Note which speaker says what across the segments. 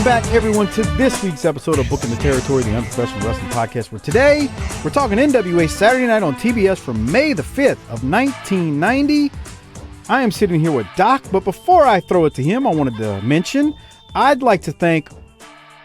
Speaker 1: back, everyone, to this week's episode of Booking the Territory, the Unprofessional Wrestling Podcast, where today we're talking NWA Saturday Night on TBS from May the 5th of 1990. I am sitting here with Doc, but before I throw it to him, I wanted to mention I'd like to thank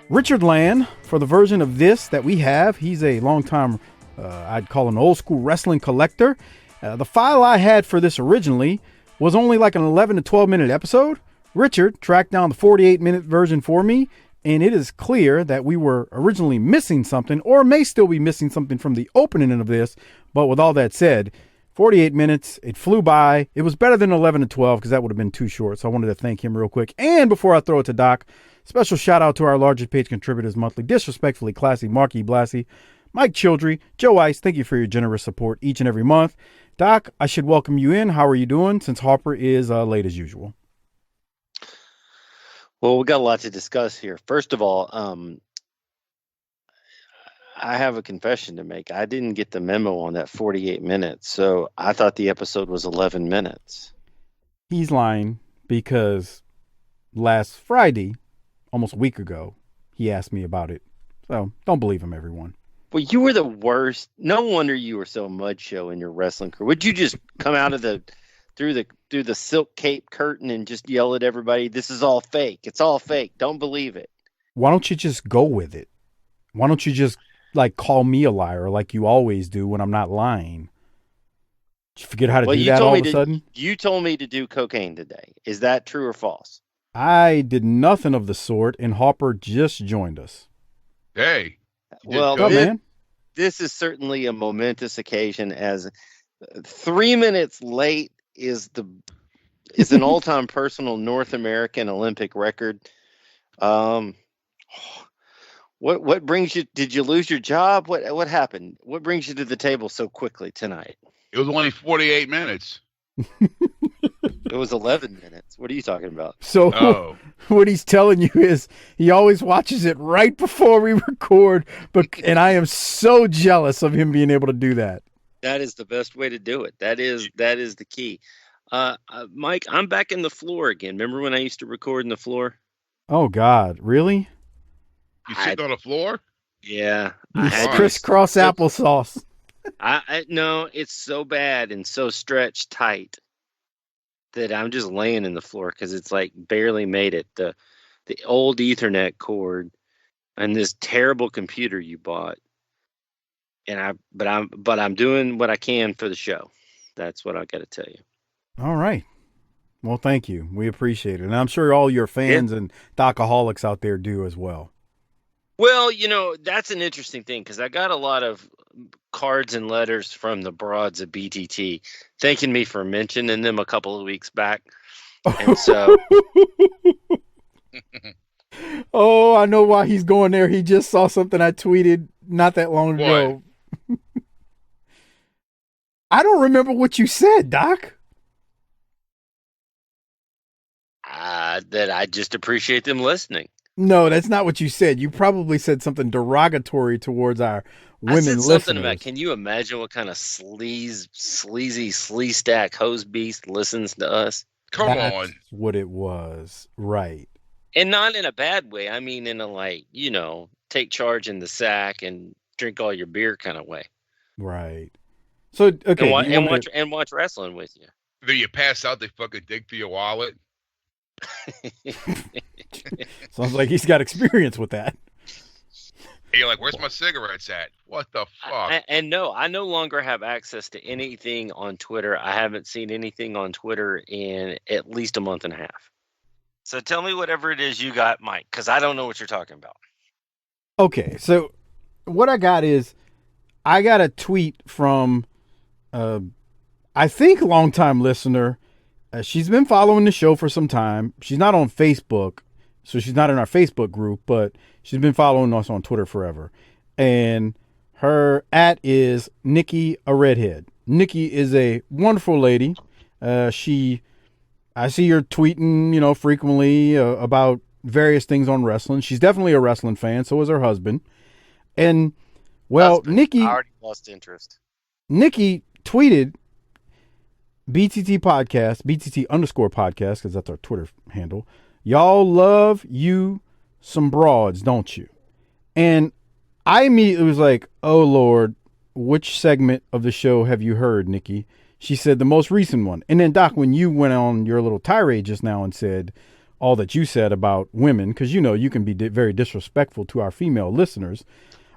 Speaker 1: Richard Land for the version of this that we have. He's a longtime, I'd call an old school wrestling collector. The file I had for this originally was only like an 11 to 12 minute episode. Richard tracked down the 48-minute version for me, and it is clear that we were originally missing something, or may still be missing something from the opening of this. But with all that said, 48 minutes, it flew by. It was better than 11 to 12 because that would have been too short. So I wanted to thank him real quick. And before I throw it to Doc, special shout out to our largest page contributors monthly, Disrespectfully Classy, Marky Blassie, Mike Childry, Joe Ice. Thank you for your generous support each and every month. Doc, I should welcome you in. How are you doing since Harper is late as usual?
Speaker 2: Well, we got a lot to discuss here. First of all, I have a confession to make. I didn't get the memo on that 48 minutes, so I thought the episode was 11 minutes.
Speaker 1: He's lying because last Friday, almost a week ago, he asked me about it. So don't believe him, everyone.
Speaker 2: Well, you were the worst. No wonder you were so mud show in your wrestling career. Would you just come out of through the silk cape curtain and just yell at everybody, "This is all fake. It's all fake. Don't believe it."
Speaker 1: Why don't you just go with it? Why don't you just call me a liar like you always do when I'm not lying? Did you forget how to do that all of a sudden?
Speaker 2: You told me to do cocaine today. Is that true or false?
Speaker 1: I did nothing of the sort, and Harper just joined us.
Speaker 3: Hey.
Speaker 2: Well, this is certainly a momentous occasion, as 3 minutes late is an all-time personal North American Olympic record. What brings you? Did you lose your job? What happened? What brings you to the table so quickly tonight?
Speaker 3: It was only 48 minutes.
Speaker 2: It was 11 minutes. What are you talking about?
Speaker 1: So what he's telling you is he always watches it right before we record, and I am so jealous of him being able to do that.
Speaker 2: That is the best way to do it. That is the key. Mike, I'm back in the floor again. Remember when I used to record in the floor?
Speaker 1: Oh God, really?
Speaker 3: You sitting on the floor?
Speaker 2: Yeah.
Speaker 1: Crisscross applesauce.
Speaker 2: No, it's so bad and so stretched tight that I'm just laying in the floor because it's like barely made it. The old Ethernet cord and this terrible computer you bought. But I'm doing what I can for the show. That's what I got to tell you.
Speaker 1: All right. Well, thank you. We appreciate it. And I'm sure all your fans and Docaholics out there do as well.
Speaker 2: Well, that's an interesting thing because I got a lot of cards and letters from the broads at BTT thanking me for mentioning them a couple of weeks back. And so.
Speaker 1: Oh, I know why he's going there. He just saw something I tweeted not that long ago. I don't remember what you said, Doc.
Speaker 2: That I just appreciate them listening.
Speaker 1: No, that's not what you said. You probably said something derogatory towards our women listeners.
Speaker 2: Something about, can you imagine what kind of sleazy, slee stack hose beast listens to us?
Speaker 1: That's
Speaker 3: on.
Speaker 1: What it was. Right.
Speaker 2: And not in a bad way. I mean, in a take charge in the sack and drink all your beer kind of way.
Speaker 1: Right. So, okay.
Speaker 2: And watch wrestling with you.
Speaker 3: Then you pass out, they fucking dig through your wallet.
Speaker 1: Sounds like he's got experience with that.
Speaker 3: And you're like, where's my cigarettes at? What the fuck?
Speaker 2: And no, I no longer have access to anything on Twitter. I haven't seen anything on Twitter in at least a month and a half. So tell me whatever it is you got, Mike, because I don't know what you're talking about.
Speaker 1: Okay, so what I got is I got a tweet from I think longtime listener. She's been following the show for some time. She's not on Facebook, so she's not in our Facebook group, but she's been following us on Twitter forever. And her @ is Nikki a Redhead. Nikki is a wonderful lady. I see her tweeting, frequently about various things on wrestling. She's definitely a wrestling fan. So is her husband. And Nikki,
Speaker 2: I already lost interest.
Speaker 1: Nikki tweeted BTT podcast, BTT_podcast, because that's our Twitter handle. Y'all love you some broads, don't you? And I immediately was like, oh, Lord, which segment of the show have you heard, Nikki? She said the most recent one. And then, Doc, when you went on your little tirade just now and said all that you said about women, because, you know, you can be very disrespectful to our female listeners,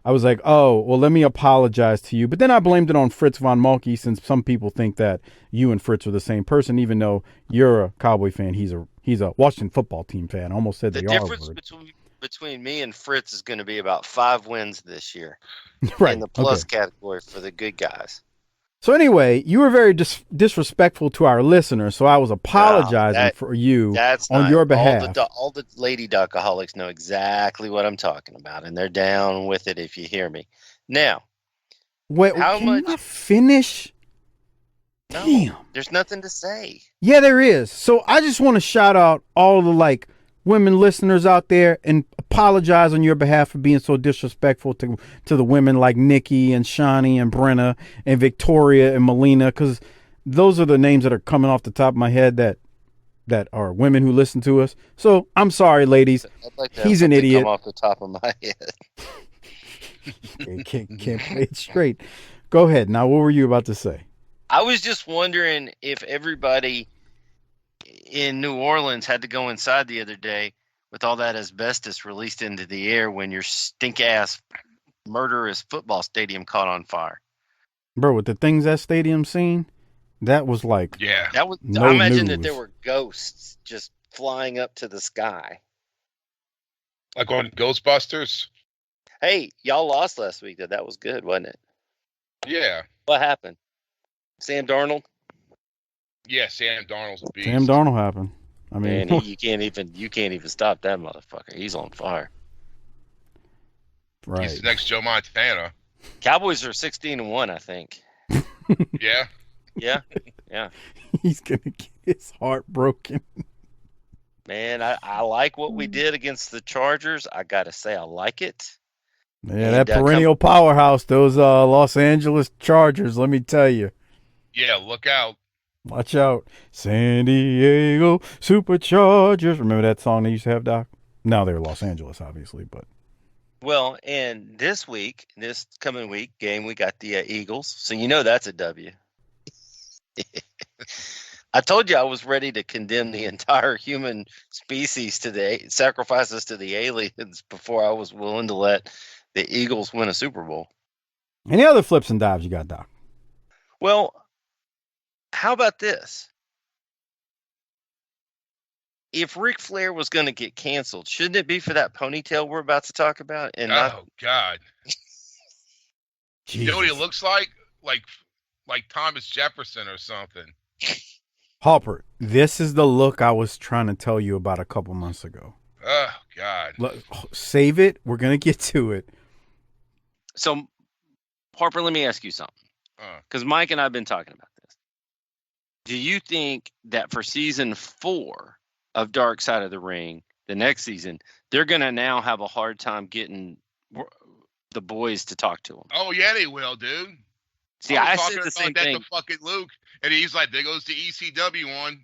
Speaker 1: I was like, oh, well, let me apologize to you. But then I blamed it on Fritz von Malky, since some people think that you and Fritz are the same person, even though you're a Cowboy fan. He's a Washington football team fan. I almost said
Speaker 2: the
Speaker 1: the R
Speaker 2: difference
Speaker 1: word.
Speaker 2: between me and Fritz is going to be about 5 wins this year
Speaker 1: Right.
Speaker 2: in the plus category for the good guys.
Speaker 1: So anyway, you were very disrespectful to our listeners, so I was apologizing for you on your behalf.
Speaker 2: All the lady duckaholics know exactly what I'm talking about, and they're down with it if you hear me. Now,
Speaker 1: wait, can you finish?
Speaker 2: No,
Speaker 1: Damn.
Speaker 2: There's nothing to say.
Speaker 1: Yeah, there is. So I just want to shout out all the women listeners out there and apologize on your behalf for being so disrespectful to the women like Nikki and Shani and Brenna and Victoria and Melina, because those are the names that are coming off the top of my head that are women who listen to us. So I'm sorry, ladies. He's an idiot.
Speaker 2: Come off the top of my head.
Speaker 1: Can't play it straight. Go ahead. Now, what were you about to say?
Speaker 2: I was just wondering if everybody in New Orleans had to go inside the other day with all that asbestos released into the air when your stink-ass, murderous football stadium caught on fire.
Speaker 1: Bro, with the things that stadium seen, that was like...
Speaker 3: Yeah.
Speaker 2: That was.
Speaker 1: No
Speaker 2: I imagine
Speaker 1: news.
Speaker 2: that there were ghosts just flying up to the sky.
Speaker 3: Like on Ghostbusters?
Speaker 2: Hey, y'all lost last week, though. That was good, wasn't it?
Speaker 3: Yeah.
Speaker 2: What happened? Sam Darnold?
Speaker 3: Yeah, Sam Darnold's a beast.
Speaker 1: Sam Darnold happened. I mean,
Speaker 2: Man, you can't even stop that motherfucker. He's on fire.
Speaker 1: Right.
Speaker 3: He's the next Joe Montana.
Speaker 2: Cowboys are 16-1, I think.
Speaker 3: Yeah.
Speaker 2: Yeah.
Speaker 1: He's gonna get his heart broken.
Speaker 2: Man, I like what we did against the Chargers. I gotta say, I like it.
Speaker 1: Yeah, that perennial powerhouse, those Los Angeles Chargers, let me tell you.
Speaker 3: Yeah, look out.
Speaker 1: Watch out. San Diego Superchargers. Remember that song they used to have, Doc? Now they're Los Angeles, obviously, but.
Speaker 2: Well, and this coming week game, we got the Eagles. So you know that's a W. I told you I was ready to condemn the entire human species to sacrifices to the aliens before I was willing to let the Eagles win a Super Bowl.
Speaker 1: Any other flips and dives you got, Doc?
Speaker 2: Well, how about this? If Ric Flair was going to get canceled, shouldn't it be for that ponytail we're about to talk about? And
Speaker 3: God. You know what he looks like? Like Thomas Jefferson or something.
Speaker 1: Harper, this is the look I was trying to tell you about a couple months ago.
Speaker 3: Oh, God.
Speaker 1: Look, save it. We're going to get to it.
Speaker 2: So, Harper, let me ask you something. Because Mike and I have been talking about this. Do you think that for season 4 of Dark Side of the Ring, the next season, they're going to now have a hard time getting the boys to talk to them?
Speaker 3: Oh, yeah, they will, dude.
Speaker 2: See, I said the same thing.
Speaker 3: To fucking Luke, and he's like, there goes the ECW one.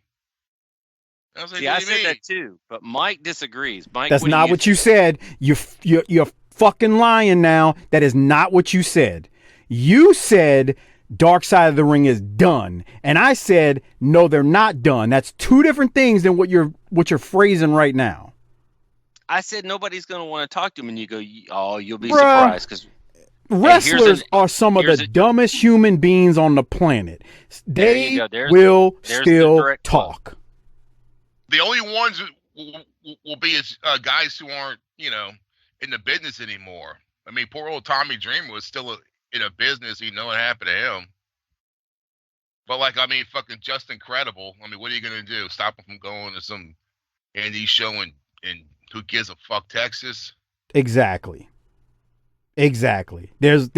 Speaker 3: I was like,
Speaker 2: see, I said that too, but Mike disagrees. Mike,
Speaker 1: that's not what you said. You're fucking lying now. That is not what you said. You said Dark Side of the Ring is done, and I said no, they're not done. That's two different things than what you're phrasing right now.
Speaker 2: I said nobody's going to want to talk to him, and you go, oh, you'll be surprised because
Speaker 1: wrestlers are some of the dumbest human beings on the planet. They will still talk.
Speaker 3: The only ones will be guys who aren't, in the business anymore. I mean, poor old Tommy Dreamer was still in a business. You know what happened to him. But, fucking just incredible. I mean, what are you going to do? Stop him from going to some indie show in Who Gives a Fuck, Texas?
Speaker 1: Exactly. There's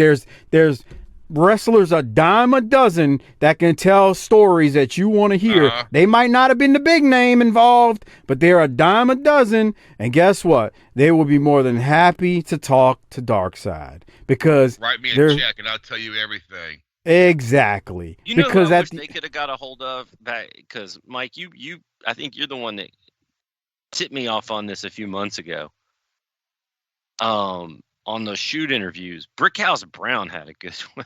Speaker 1: wrestlers a dime a dozen that can tell stories that you want to hear. They might not have been the big name involved, but they're a dime a dozen. And guess what? They will be more than happy to talk to Darkseid because
Speaker 3: write me a check and I'll tell you everything.
Speaker 1: Exactly.
Speaker 2: You know because who I wish they could have got a hold of back because Mike, you I think you're the one that tipped me off on this a few months ago. on those shoot interviews. Brickhouse Brown had a good one.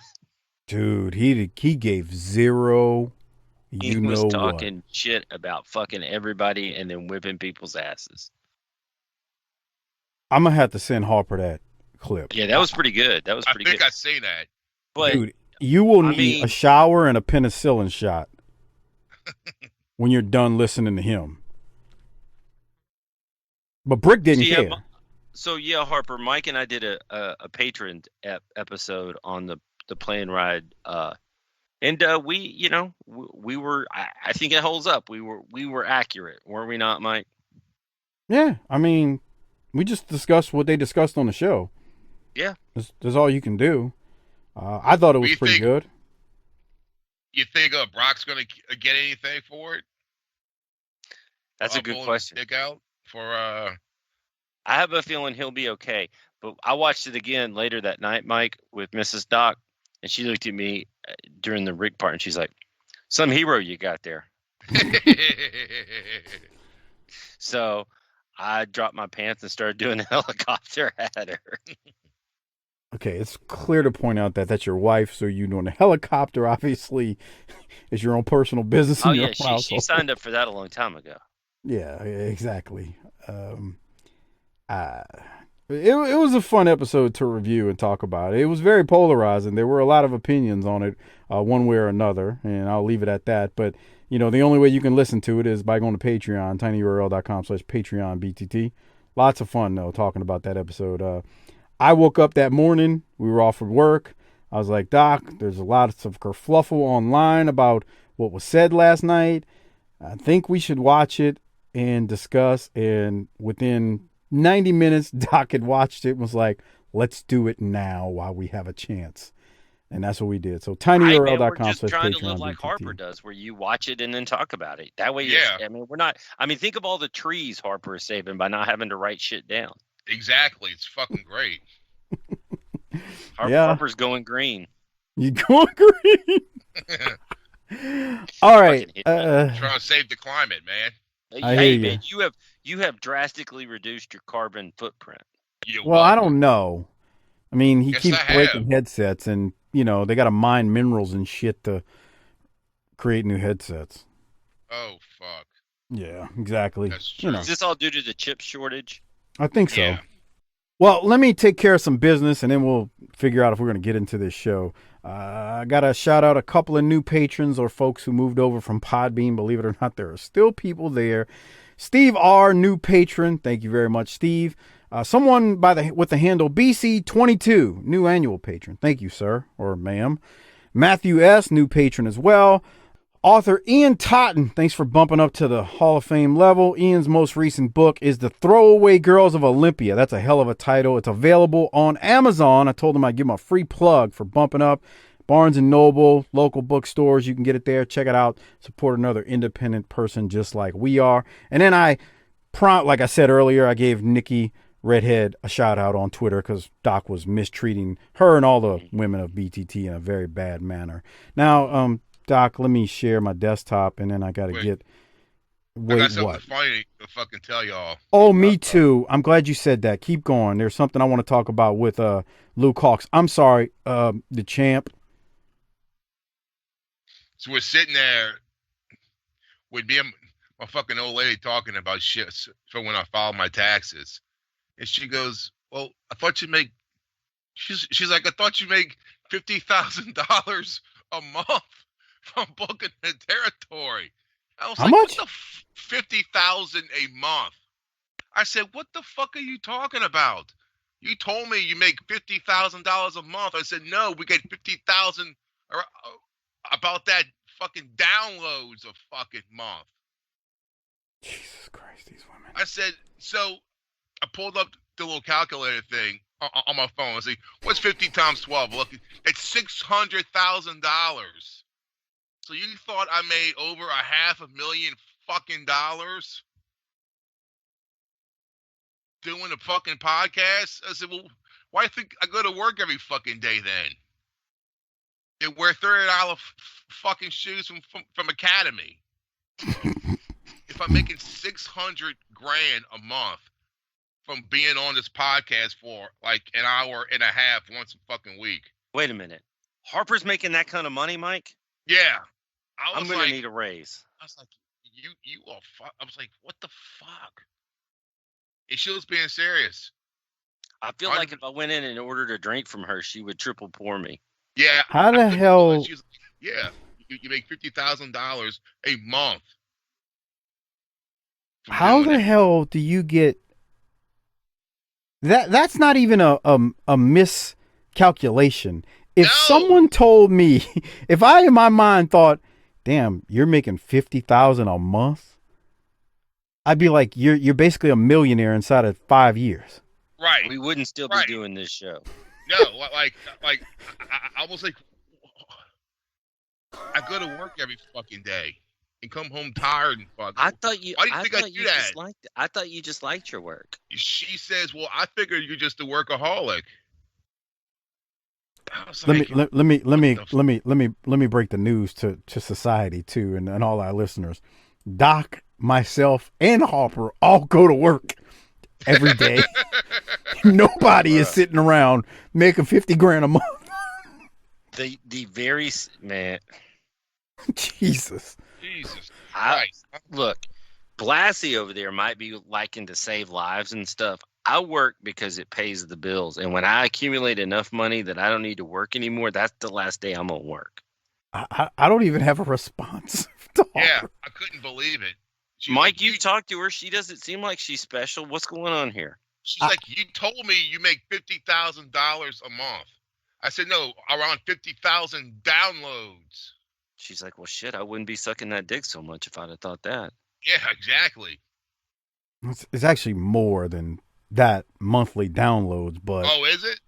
Speaker 1: Dude, he gave zero.
Speaker 2: He
Speaker 1: You
Speaker 2: was
Speaker 1: know what?
Speaker 2: talking shit about fucking everybody and then whipping people's asses.
Speaker 1: I'm gonna have to send Harper that clip.
Speaker 2: Yeah, that was pretty good. That was pretty good.
Speaker 3: I think I seen that.
Speaker 2: But
Speaker 1: dude, you will need a shower and a penicillin shot when you're done listening to him. But Brick didn't care.
Speaker 2: Harper, Mike and I did a patron episode on the plane ride, and we were. I think it holds up. We were accurate, were we not, Mike?
Speaker 1: Yeah, I mean, we just discussed what they discussed on the show.
Speaker 2: Yeah,
Speaker 1: that's all you can do. I thought it was pretty good.
Speaker 3: You think Brock's going to get anything for it?
Speaker 2: That's a good question.
Speaker 3: Stick out for.
Speaker 2: I have a feeling he'll be okay. But I watched it again later that night, Mike, with Mrs. Doc, and she looked at me during the rig part, and she's like, "Some hero you got there." So I dropped my pants and started doing a helicopter at her.
Speaker 1: Okay, it's clear to point out that that's your wife, so you doing a helicopter obviously is your own personal business.
Speaker 2: Oh yeah, she signed up for that a long time ago.
Speaker 1: Yeah, exactly. It was a fun episode to review and talk about. It was very polarizing. There were a lot of opinions on it, one way or another, and I'll leave it at that. But, the only way you can listen to it is by going to Patreon, tinyurl.com/PatreonBTT. Lots of fun, though, talking about that episode. I woke up that morning. We were off of work. I was like, Doc, there's a lot of kerfluffle online about what was said last night. I think we should watch it and discuss. And within 90 minutes, Doc had watched it and was like, let's do it now while we have a chance. And that's what we did. So tinyurl.com/Patreon.
Speaker 2: We're just trying to live like Harper does, where you watch it and then talk about it. That way, we're not. I mean, think of all the trees Harper is saving by not having to write shit down.
Speaker 3: Exactly. It's fucking great.
Speaker 2: Harper's going green.
Speaker 1: You going green? All right.
Speaker 3: Trying to save the climate, man.
Speaker 2: Hey, man, you have drastically reduced your carbon footprint.
Speaker 1: Well, I don't know. I mean, he keeps breaking headsets, and they got to mine minerals and shit to create new headsets.
Speaker 3: Oh fuck.
Speaker 1: Yeah, exactly.
Speaker 3: That's true.
Speaker 2: Is this all due to the chip shortage?
Speaker 1: I think so.
Speaker 3: Yeah.
Speaker 1: Well, let me take care of some business, and then we'll figure out if we're going to get into this show. I got to shout out a couple of new patrons or folks who moved over from Podbean. Believe it or not, there are still people there. Steve R., new patron. Thank you very much, Steve. Someone with the handle BC22, new annual patron. Thank you, sir or ma'am. Matthew S., new patron as well. Author Ian Totten, thanks for bumping up to the Hall of Fame level. Ian's most recent book is The Throwaway Girls of Olympia. That's a hell of a title. It's available on Amazon. I told him I'd give him a free plug for bumping up. Barnes & Noble, local bookstores, you can get it there. Check it out. Support another independent person just like we are. And then like I said earlier, I gave Nikki Redhead a shout out on Twitter because Doc was mistreating her and all the women of BTT in a very bad manner. Now, Doc, let me share my desktop, and then I got to get. Wait,
Speaker 3: I got something
Speaker 1: what?
Speaker 3: funny to fucking tell y'all.
Speaker 1: Oh, me too. I'm glad you said that. Keep going. There's something I want to talk about with Luke Hawks. I'm sorry, the champ.
Speaker 3: So we're sitting there with me and my fucking old lady talking about shit for when I file my taxes, and she goes, "Well, I thought you make." She's like, "I thought you make $50,000 a month from booking the territory." I was
Speaker 1: How
Speaker 3: like,
Speaker 1: much?
Speaker 3: "What the $50,000 a month?" I said, "What the fuck are you talking about? You told me you make $50,000 a month." I said, "No, we get 50,000 about that fucking downloads a fucking month."
Speaker 1: Jesus Christ, these women.
Speaker 3: I said, so I pulled up the little calculator thing on my phone. I said, what's 50 times 12? Look, it's $600,000. So you thought I made over $500,000 fucking dollars doing a fucking podcast? I said, well, why do you think I go to work every fucking day then? And wear $30 fucking shoes from Academy. If I'm making $600,000 a month from being on this podcast for like an hour and a half once a fucking week.
Speaker 2: Wait a minute. Harper's making that kind of money, Mike?
Speaker 3: Yeah.
Speaker 2: I'm going to need a raise.
Speaker 3: I was like, you are fuck. I was like, what the fuck? And she was being serious.
Speaker 2: I feel like if I went in and ordered a drink from her, she would triple pour me.
Speaker 3: Yeah.
Speaker 1: How the hell?
Speaker 3: She was, yeah. You make $50,000 a month.
Speaker 1: How the hell do you get that? That's not even a miscalculation. If someone told me, if I in my mind thought, damn, you're making $50,000 a month, I'd be like, you're basically a millionaire inside of 5 years.
Speaker 3: Right.
Speaker 2: We wouldn't still be doing this show.
Speaker 3: No, like I was like, I go to work every fucking day and come home tired and fucking.
Speaker 2: I thought you.
Speaker 3: Why do you think I do that?
Speaker 2: I thought you just liked your work.
Speaker 3: She says, "Well, I figured you're just a workaholic."
Speaker 1: Let me break the news to society too, and all our listeners. Doc, myself, and Harper all go to work every day. Nobody is sitting around making $50,000 a month.
Speaker 2: The very man.
Speaker 1: Jesus
Speaker 3: Christ.
Speaker 2: Look, Blassie over there might be liking to save lives and stuff. I work because it pays the bills, and when I accumulate enough money that I don't need to work anymore, that's the last day I'm gonna work.
Speaker 1: I don't even have a response.
Speaker 3: Yeah, I couldn't believe it.
Speaker 2: Mike, you talked to her. She doesn't seem like she's special. What's going on here?
Speaker 3: She's like, you told me you make $50,000 a month. I said, no, around 50,000 downloads.
Speaker 2: She's like, well, shit, I wouldn't be sucking that dick so much if I'd have thought that.
Speaker 3: Yeah, exactly.
Speaker 1: It's actually more than that monthly downloads, but...
Speaker 3: Oh, is it?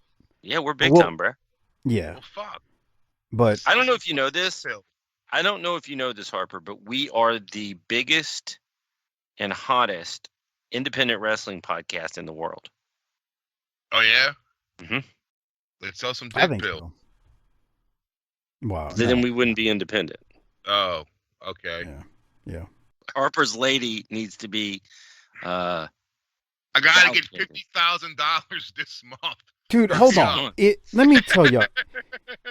Speaker 2: Yeah, we're big time, bro.
Speaker 1: Yeah.
Speaker 3: Well, fuck.
Speaker 1: But...
Speaker 2: I don't know if you know this. I don't know if you know this, Harper, but we are the biggest and hottest independent wrestling podcast in the world.
Speaker 3: Oh, yeah?
Speaker 2: Mm-hmm.
Speaker 3: Let's sell some dick pills.
Speaker 1: So. Wow.
Speaker 2: Then we wouldn't be independent.
Speaker 3: Oh, okay.
Speaker 1: Yeah.
Speaker 2: Harper's lady needs to be...
Speaker 3: I gotta get $50,000 this month.
Speaker 1: Dude, hold on. Let me tell you,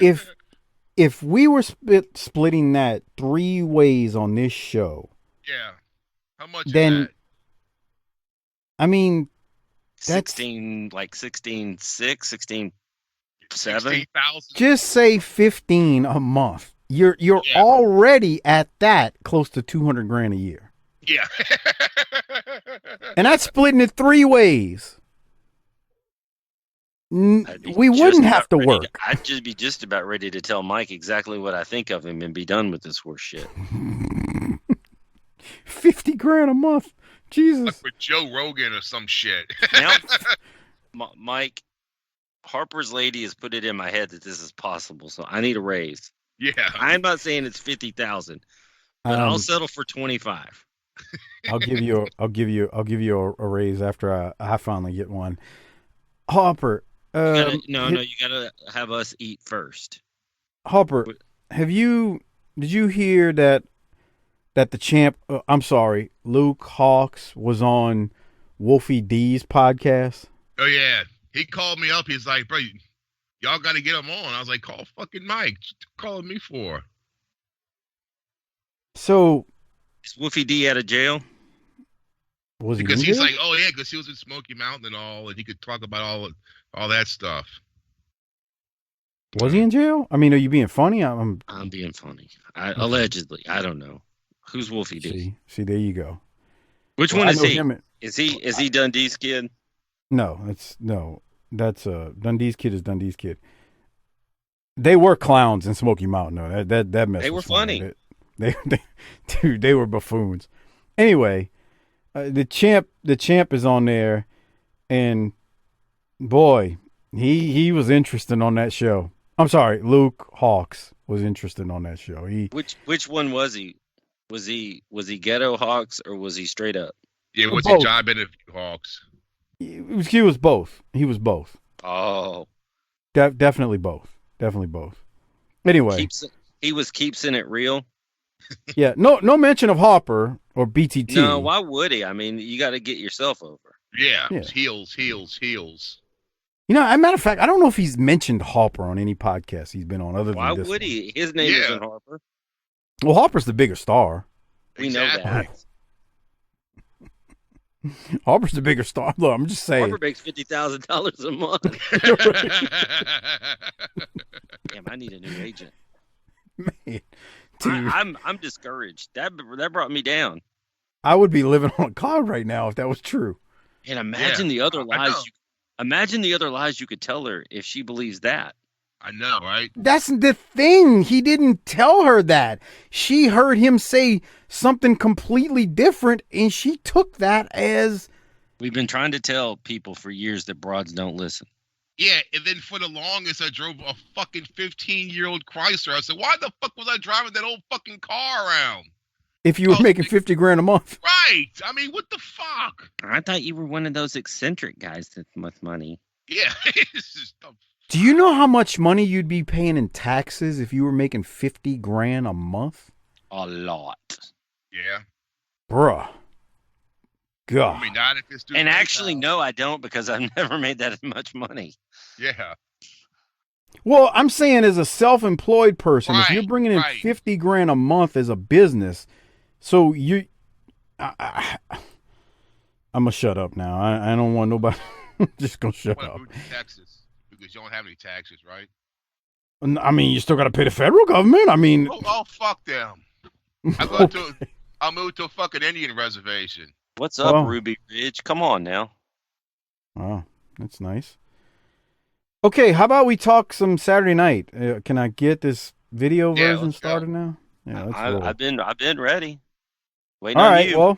Speaker 1: if we were splitting that 3 ways on this show,
Speaker 3: yeah, how much?
Speaker 1: Then,
Speaker 3: is that?
Speaker 1: I mean, that's
Speaker 2: 16.6, 16.7.
Speaker 3: 16,000.
Speaker 1: Just say 15 a month. You're already at that close to $200,000 a year.
Speaker 3: Yeah.
Speaker 1: And that's splitting it 3 ways. We wouldn't have to work.
Speaker 2: I'd just be just about ready to tell Mike exactly what I think of him and be done with this horse shit.
Speaker 1: $50,000 a month. Jesus.
Speaker 3: Like with Joe Rogan or some shit.
Speaker 2: Now, Mike, Harper's lady has put it in my head that this is possible, so I need a raise.
Speaker 3: Yeah.
Speaker 2: I'm not saying it's 50,000, but I'll settle for 25.
Speaker 1: I'll give you a raise after I finally get one. Harper,
Speaker 2: you gotta have us eat first.
Speaker 1: Harper, did you hear that the champ? I'm sorry, Luke Hawx was on Wolfie D's podcast.
Speaker 3: Oh yeah, he called me up. He's like, bro, y'all got to get him on. I was like, call fucking Mike. What you calling me for?
Speaker 1: So.
Speaker 2: Is Wolfie D out of jail?
Speaker 3: Because he's like, oh yeah, because he was in Smoky Mountain and all, and he could talk about all that stuff.
Speaker 1: Was he in jail? I mean, are you being funny? I'm
Speaker 2: being funny. Allegedly, I don't know. Who's Wolfie D?
Speaker 1: See, there you go.
Speaker 2: Which one is he? Is he Dundee's kid?
Speaker 1: No, that's Dundee's kid is Dundee's kid. They were clowns in Smoky Mountain. No, that mess.
Speaker 2: They were funny.
Speaker 1: They were buffoons. Anyway, the champ is on there, and boy, he was interesting on that show. I'm sorry, Luke Hawx was interesting on that show.
Speaker 2: Which one was he? Was he ghetto Hawks or was he straight up?
Speaker 3: Yeah, what's his job interview Hawks?
Speaker 1: He was both. He was both.
Speaker 2: Oh,
Speaker 1: definitely both. Definitely both. Anyway,
Speaker 2: he was keeping it real.
Speaker 1: Yeah, no mention of Harper or BTT.
Speaker 2: No, why would he? I mean, you got to get yourself over.
Speaker 3: Yeah,
Speaker 1: Yeah.
Speaker 3: heels.
Speaker 1: You know, as a matter of fact, I don't know if he's mentioned Harper on any podcast he's been on other
Speaker 2: Why
Speaker 1: than this
Speaker 2: would
Speaker 1: one.
Speaker 2: he? His name
Speaker 3: Yeah.
Speaker 2: isn't Harper.
Speaker 1: Well, Harper's the bigger star.
Speaker 2: We know
Speaker 3: Exactly.
Speaker 2: that.
Speaker 1: Harper's the bigger star. Look, I'm just saying.
Speaker 2: Harper makes $50,000 a month. Damn, I need a new agent.
Speaker 1: Man, dude,
Speaker 2: I'm discouraged. That brought me down.
Speaker 1: I would be living on a cloud right now if that was true.
Speaker 2: And imagine the other lies. Imagine the other lies you could tell her if she believes that.
Speaker 3: I know, right?
Speaker 1: That's the thing. He didn't tell her that. She heard him say something completely different, and she took that as...
Speaker 2: We've been trying to tell people for years that broads don't listen.
Speaker 3: Yeah, and then for the longest, I drove a fucking 15-year-old Chrysler. I said, why the fuck was I driving that old fucking car around?
Speaker 1: If you were making $50,000 a month.
Speaker 3: Right. I mean, what the fuck?
Speaker 2: I thought you were one of those eccentric guys with money.
Speaker 3: Yeah. It's just
Speaker 1: Do you know how much money you'd be paying in taxes if you were making $50,000 a month?
Speaker 2: A lot.
Speaker 3: Yeah.
Speaker 1: Bruh. God.
Speaker 3: I mean, not if it's
Speaker 2: And actually, no, I don't, because I've never made that much money.
Speaker 3: Yeah.
Speaker 1: Well, I'm saying as a self-employed person, if you're bringing in
Speaker 3: right.
Speaker 1: $50,000 a month as a business, so I'm gonna shut up now. I don't want nobody. I'm just gonna shut up.
Speaker 3: Move to Texas because you don't have any taxes, right?
Speaker 1: I mean, you still got to pay the federal government. I mean,
Speaker 3: Oh, fuck them. I'll move to a fucking Indian reservation.
Speaker 2: What's up, Ruby Ridge? Come on now.
Speaker 1: Oh, that's nice. Okay, how about we talk some Saturday Night? Can I get this video version started now? Yeah, let's roll.
Speaker 2: I've been ready. Waiting
Speaker 1: All
Speaker 2: on
Speaker 1: right,
Speaker 2: you.
Speaker 1: well,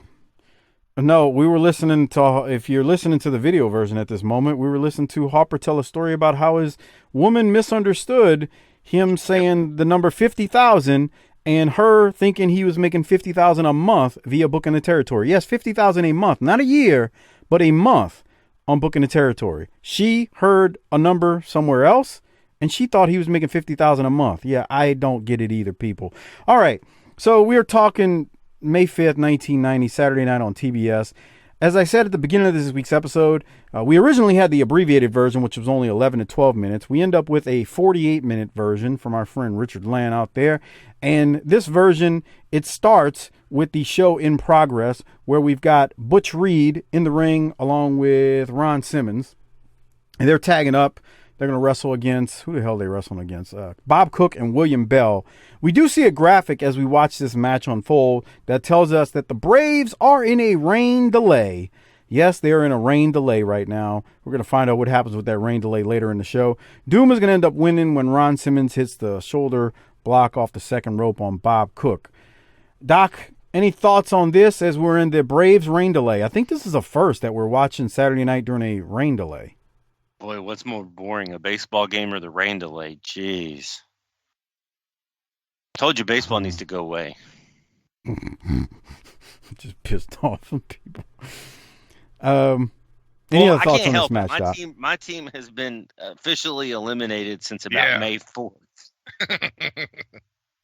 Speaker 1: no, we were listening to, if you're listening to the video version at this moment, we were listening to Harper tell a story about how his woman misunderstood him saying the number 50,000 and her thinking he was making 50,000 a month via Booking the Territory. Yes, 50,000 a month, not a year, but a month on Booking the Territory. She heard a number somewhere else and she thought he was making 50,000 a month. Yeah, I don't get it either, people. All right. So we're talking May 5th, 1990, Saturday night on TBS. As I said at the beginning of this week's episode, we originally had the abbreviated version, which was only 11 to 12 minutes. We end up with a 48-minute version from our friend Richard Land out there. And this version, it starts with the show in progress, where we've got Butch Reed in the ring along with Ron Simmons. And they're tagging up. They're going to wrestle against, who the hell are they wrestling against? Bob Cook and William Bell. We do see a graphic as we watch this match unfold that tells us that the Braves are in a rain delay. Yes, they are in a rain delay right now. We're going to find out what happens with that rain delay later in the show. Doom is going to end up winning when Ron Simmons hits the shoulder block off the second rope on Bob Cook. Doc, any thoughts on this as we're in the Braves rain delay? I think this is a first that we're watching Saturday night during a rain delay.
Speaker 2: Boy, what's more boring, a baseball game or the rain delay? Jeez. Told you baseball needs to go away.
Speaker 1: Just pissed off some people. Any other thoughts on this match, Doc?
Speaker 2: My team has been officially eliminated since about May 4th.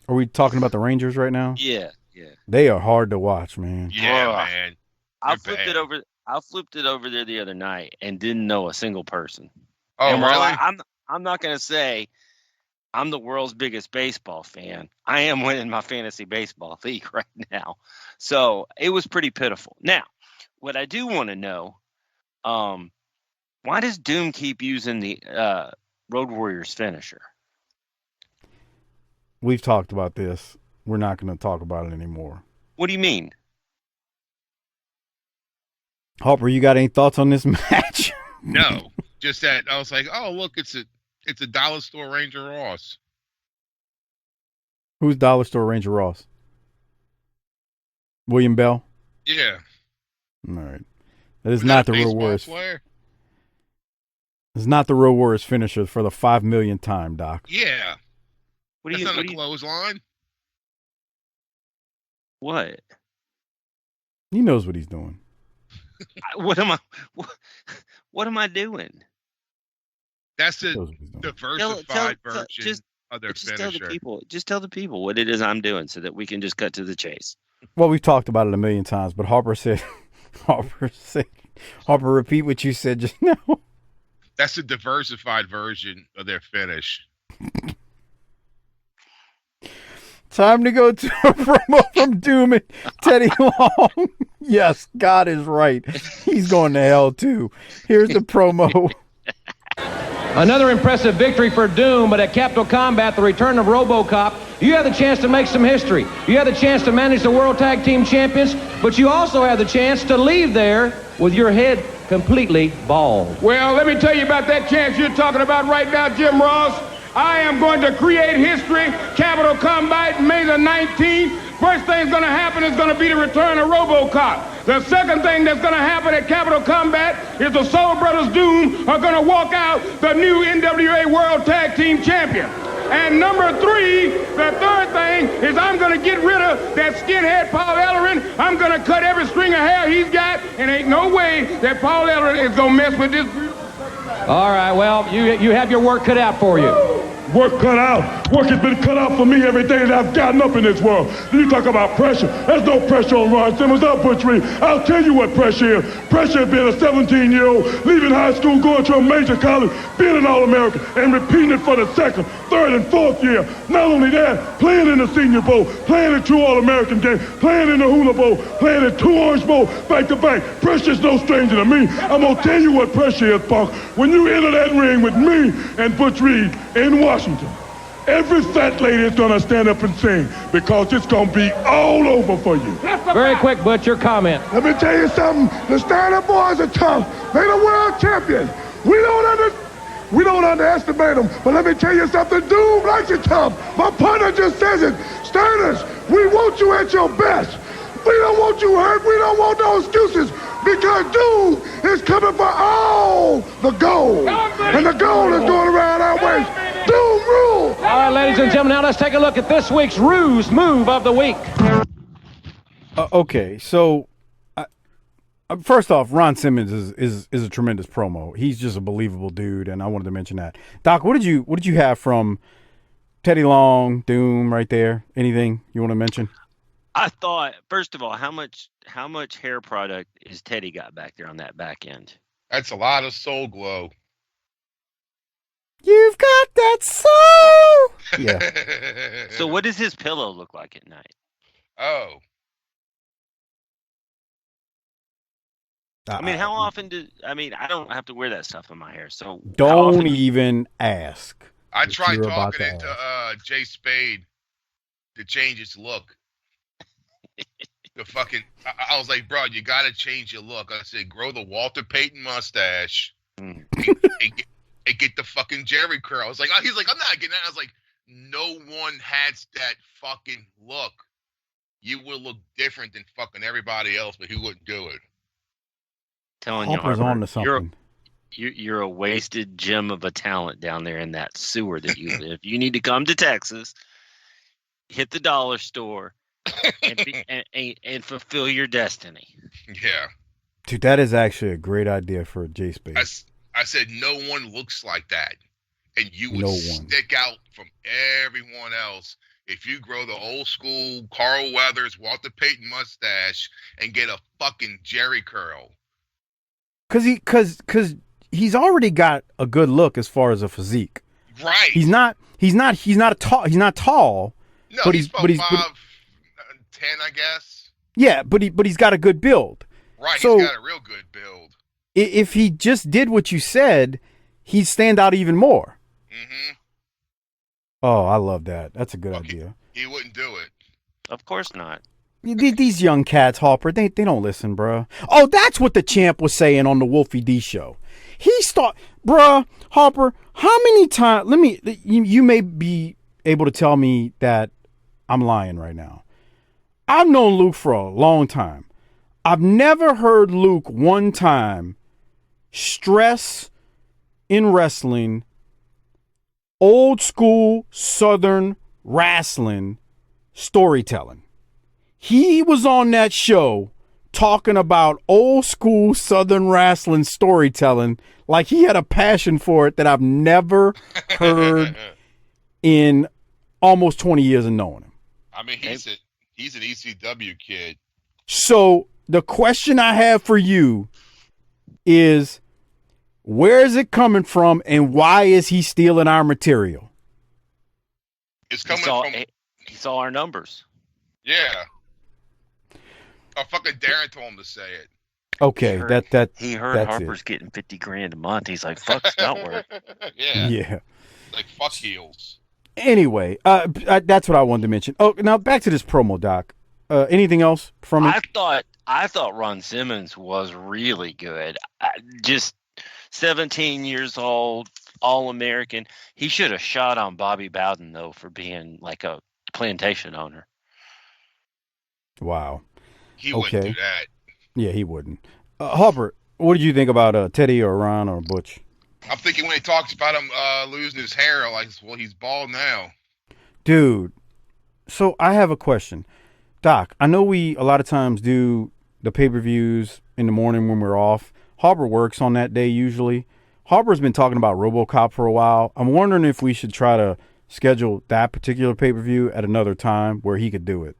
Speaker 1: Are we talking about the Rangers right now?
Speaker 2: Yeah.
Speaker 1: They are hard to watch, man.
Speaker 3: Yeah, man.
Speaker 2: I flipped it over there the other night and didn't know a single person.
Speaker 3: Oh,
Speaker 2: and
Speaker 3: really?
Speaker 2: I'm not going to say I'm the world's biggest baseball fan. I am winning my fantasy baseball league right now. So it was pretty pitiful. Now, what I do want to know, why does Doom keep using the Road Warriors finisher?
Speaker 1: We've talked about this. We're not going to talk about it anymore.
Speaker 2: What do you mean?
Speaker 1: Harper, you got any thoughts on this match?
Speaker 3: No, just that I was like, oh, look, it's a dollar store Ranger Ross.
Speaker 1: Who's Dollar Store Ranger Ross? William Bell?
Speaker 3: Yeah.
Speaker 1: All right. That is not the Road Warriors.
Speaker 3: Player?
Speaker 1: It's not the Road Warriors finisher for the 5 millionth time, Doc.
Speaker 3: Yeah.
Speaker 2: That's
Speaker 3: not a clothesline.
Speaker 2: What?
Speaker 1: He knows what he's doing.
Speaker 2: What am I doing?
Speaker 3: That's the diversified version of their finisher.
Speaker 2: Just tell the people what it is I'm doing so that we can just cut to the chase.
Speaker 1: Well, we've talked about it a million times, but Harper said Harper, repeat what you said just now.
Speaker 3: That's a diversified version of their finish.
Speaker 1: Time to go to a promo from Doom and Teddy Long. Yes, God is right. He's going to hell, too. Here's the promo.
Speaker 4: Another impressive victory for Doom, but at Capital Combat, the return of RoboCop, you have the chance to make some history. You have the chance to manage the World Tag Team Champions, but you also have the chance to leave there with your head completely bald.
Speaker 5: Well, let me tell you about that chance you're talking about right now, Jim Ross. I am going to create history. Capital Combat, May the 19th. First thing's going to happen is going to be the return of RoboCop. The second thing that's going to happen at Capital Combat is the Soul Brothers Doom are going to walk out the new NWA World Tag Team Champion. And number three, the third thing is I'm going to get rid of that skinhead Paul Ellering. I'm going to cut every string of hair he's got, and ain't no way that Paul Ellering is going to mess with this.
Speaker 4: All right, well, you have your work cut out for you.
Speaker 5: Work cut out. Work has been cut out for me every day that I've gotten up in this world. You talk about pressure. There's no pressure on Ron Simmons or Butch Reed. I'll tell you what pressure is. Pressure is being a 17-year-old, leaving high school, going to a major college, being an All-American, and repeating it for the second, third, and fourth year. Not only that, playing in the Senior Bowl, playing in 2 All-American games, playing in the Hula Bowl, playing in 2 Orange Bowl, back-to-back. Pressure is no stranger to me. I'm going to tell you what pressure is, Punk. When you enter that ring with me and Butch Reed in Washington, every fat lady is going to stand up and sing because it's going to be all over for you.
Speaker 4: Very quick, Butch, your comment.
Speaker 5: Let me tell you something. The Steiner boys are tough. They're the world champions. We don't underestimate them. But let me tell you something. Doom likes it tough. My partner just says it. Steiners, we want you at your best. We don't want you hurt. We don't want no excuses. Because Doom is coming for all the gold. And the gold is going around our waist. Doom rule.
Speaker 4: All right, ladies and gentlemen, now let's take a look at this week's Ruse Move of the Week.
Speaker 1: Okay, so first off, Ron Simmons is a tremendous promo. He's just a believable dude, and I wanted to mention that. Doc, what did you have from Teddy Long, Doom, right there? Anything you want to mention?
Speaker 2: I thought, first of all, how much hair product is Teddy got back there on that back end?
Speaker 3: That's a lot of Soul Glow.
Speaker 1: You've got that soul. Yeah.
Speaker 2: So what does his pillow look like at night?
Speaker 3: Oh.
Speaker 2: I mean, how often I don't have to wear that stuff in my hair, so
Speaker 1: don't even ask.
Speaker 3: I tried talking into Jay Spade to change his look. I was like, bro, you got to change your look. I said, grow the Walter Payton mustache and get the fucking Jerry curl. I was like, he's like, I'm not getting that. I was like, no one has that fucking look. You will look different than fucking everybody else, but he wouldn't do it.
Speaker 2: Telling
Speaker 1: Harper's
Speaker 2: you,
Speaker 1: on to something.
Speaker 2: You're a wasted gem of a talent down there in that sewer that you live. You need to come to Texas, hit the dollar store, and fulfill your destiny.
Speaker 3: Yeah.
Speaker 1: Dude, that is actually a great idea for J Space.
Speaker 3: I said no one looks like that. And you would stick out from everyone else if you grow the old school Carl Weathers, Walter Payton mustache and get a fucking Jerry curl.
Speaker 1: Cause he's already got a good look as far as a physique.
Speaker 3: Right.
Speaker 1: He's not tall.
Speaker 3: No,
Speaker 1: but
Speaker 3: he's 5'10", I guess.
Speaker 1: Yeah, but he's got a good build.
Speaker 3: Right,
Speaker 1: so
Speaker 3: he's got a real good build.
Speaker 1: If he just did what you said, he'd stand out even more.
Speaker 3: Mm-hmm.
Speaker 1: Oh, I love that. That's a good idea.
Speaker 3: He wouldn't do it.
Speaker 2: Of course not.
Speaker 1: These young cats, Harper, they don't listen, bruh. Oh, that's what the champ was saying on the Wolfie D show. Bruh, Harper, how many times, you may be able to tell me that I'm lying right now. I've known Luke for a long time. I've never heard Luke one time stress in wrestling old school Southern wrestling storytelling. He was on that show talking about old school Southern wrestling storytelling like he had a passion for it that I've never heard in almost 20 years of knowing him.
Speaker 3: I mean, he's an ECW kid.
Speaker 1: So the question I have for you is where is it coming from and why is he stealing our material?
Speaker 3: It's coming from.
Speaker 2: He saw our numbers.
Speaker 3: Yeah. Oh, fucking Darren told him to say it.
Speaker 1: Okay,
Speaker 2: he heard Harper's getting $50,000 a month. He's like, "Fuck Scoutwork."
Speaker 1: Yeah.
Speaker 3: Like fuck heels.
Speaker 1: Anyway, that's what I wanted to mention. Oh, now back to this promo, Doc. Anything else from it?
Speaker 2: I thought Ron Simmons was really good. Just 17 years old, All-American. He should have shot on Bobby Bowden though for being like a plantation owner.
Speaker 1: Wow.
Speaker 3: He wouldn't do that.
Speaker 1: Yeah, he wouldn't. Harper, what did you think about Teddy or Ron or Butch?
Speaker 3: I'm thinking when he talks about him losing his hair, like, well, he's bald now.
Speaker 1: Dude, so I have a question. Doc, I know we a lot of times do the pay-per-views in the morning when we're off. Harper works on that day usually. Harper's been talking about RoboCop for a while. I'm wondering if we should try to schedule that particular pay-per-view at another time where he could do it.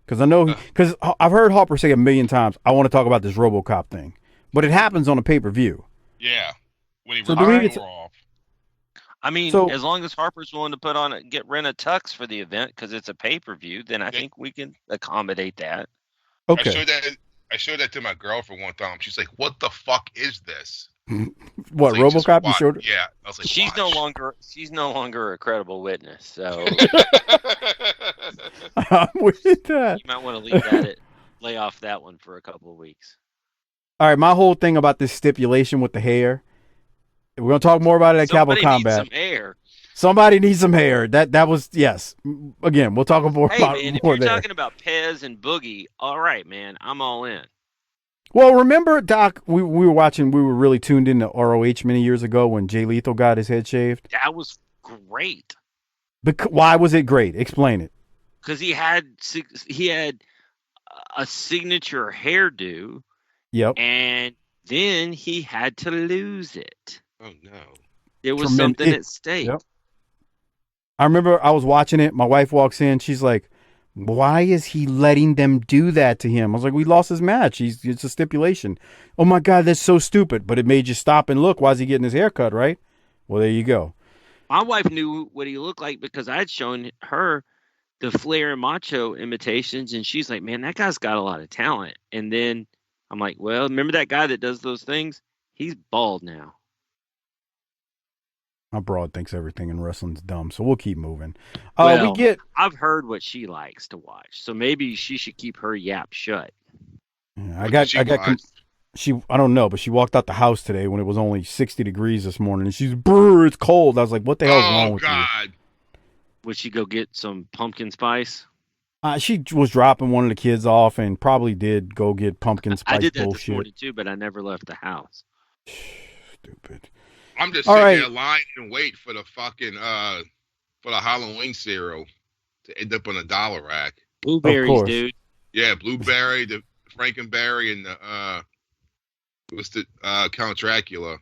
Speaker 1: Because I know, because I've heard Harper say a million times, I want to talk about this RoboCop thing. But it happens on a pay-per-view.
Speaker 3: Yeah. When he
Speaker 2: off. I mean, as long as Harper's willing to rent a tux for the event because it's a pay-per-view, then I think we can accommodate that.
Speaker 1: Okay.
Speaker 3: I showed that to my girlfriend one time. She's like, "What the fuck is this?"
Speaker 1: What,
Speaker 3: like,
Speaker 1: RoboCop? You showed her?
Speaker 3: Yeah. I was like,
Speaker 2: she's no longer a credible witness. So
Speaker 1: I'm with that.
Speaker 2: You might want to lay off that one for a couple of weeks.
Speaker 1: All right, my whole thing about this stipulation with the hair. We're gonna talk more about it at Capital Combat. Somebody needs some hair. That was yes. Again, we'll talk more about
Speaker 2: man,
Speaker 1: more
Speaker 2: if you're
Speaker 1: there.
Speaker 2: talking about Pez and Boogie, all right, man, I'm all in.
Speaker 1: Well, remember, Doc, we were really tuned into ROH many years ago when Jay Lethal got his head shaved.
Speaker 2: That was great.
Speaker 1: Why was it great? Explain it.
Speaker 2: Because he had a signature hairdo.
Speaker 1: Yep.
Speaker 2: And then he had to lose it.
Speaker 3: Oh no!
Speaker 2: There was something at stake.
Speaker 1: Yep. I remember I was watching it. My wife walks in. She's like, "Why is he letting them do that to him?" I was like, "We lost his match. It's a stipulation." Oh my God, that's so stupid. But it made you stop and look. Why is he getting his hair cut? Right? Well, there you go.
Speaker 2: My wife knew what he looked like because I had shown her the Flair and Macho imitations, and she's like, "Man, that guy's got a lot of talent." And then I'm like, "Well, remember that guy that does those things? He's bald now."
Speaker 1: My broad thinks everything in wrestling's dumb, so we'll keep moving.
Speaker 2: I've heard what she likes to watch, so maybe she should keep her yap shut.
Speaker 1: Yeah, I don't know, but she walked out the house today when it was only 60 degrees this morning, and she's, "Brr, it's cold." I was like, "What the hell's wrong with you?"
Speaker 2: Would she go get some pumpkin spice?
Speaker 1: She was dropping one of the kids off and probably did go get pumpkin spice.
Speaker 2: I did that
Speaker 1: bullshit.
Speaker 2: This morning too, but I never left the house.
Speaker 1: Stupid.
Speaker 3: I'm just sitting there lying and wait for the fucking for the Halloween cereal to end up on a dollar rack.
Speaker 2: Blueberries, dude.
Speaker 3: Yeah, blueberry, the Frankenberry, and the what's the Count Dracula.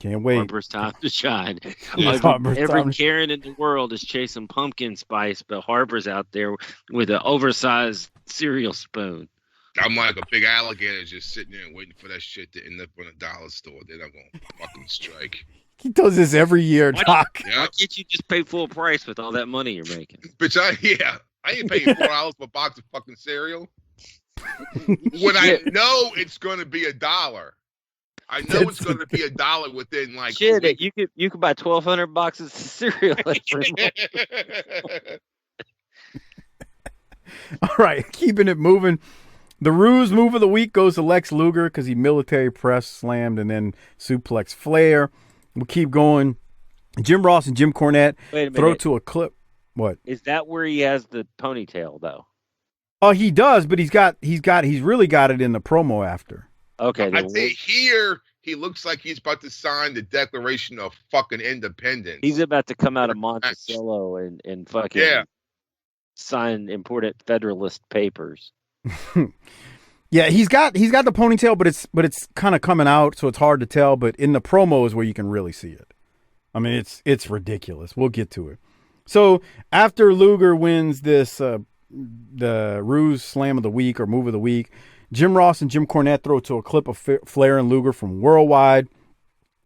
Speaker 1: Can't wait.
Speaker 2: Harper's time to shine.
Speaker 1: Yeah,
Speaker 2: Every Karen in the world is chasing pumpkin spice, but Harper's out there with an oversized cereal spoon.
Speaker 3: I'm like a big alligator just sitting there and waiting for that shit to end up on a dollar store. Then I'm going to fucking strike.
Speaker 1: He does this every year, Doc.
Speaker 2: Why can't you just pay full price with all that money you're making?
Speaker 3: Bitch, I ain't paying $4 for a box of fucking cereal. When I know it's going to be $1. I know it's going to be $1 within like
Speaker 2: shit. You could buy 1,200 boxes of cereal.
Speaker 1: All right, keeping it moving. The Ruse move of the week goes to Lex Luger because he military press slammed and then suplex Flair. We'll keep going. Jim Ross and Jim Cornette throw to a clip. What?
Speaker 2: Is that where he has the ponytail though?
Speaker 1: Oh, he does, but he's really got it in the promo after.
Speaker 2: Okay.
Speaker 3: I think here he looks like he's about to sign the Declaration of fucking Independence.
Speaker 2: He's about to come out of Monticello and fucking sign important Federalist papers.
Speaker 1: Yeah, he's got the ponytail, but it's kind of coming out, so it's hard to tell. But in the promo is where you can really see it. I mean, it's ridiculous. We'll get to it. So after Luger wins this the Ruse Slam of the Week or Move of the Week, Jim Ross and Jim Cornette throw to a clip of Flair and Luger from Worldwide.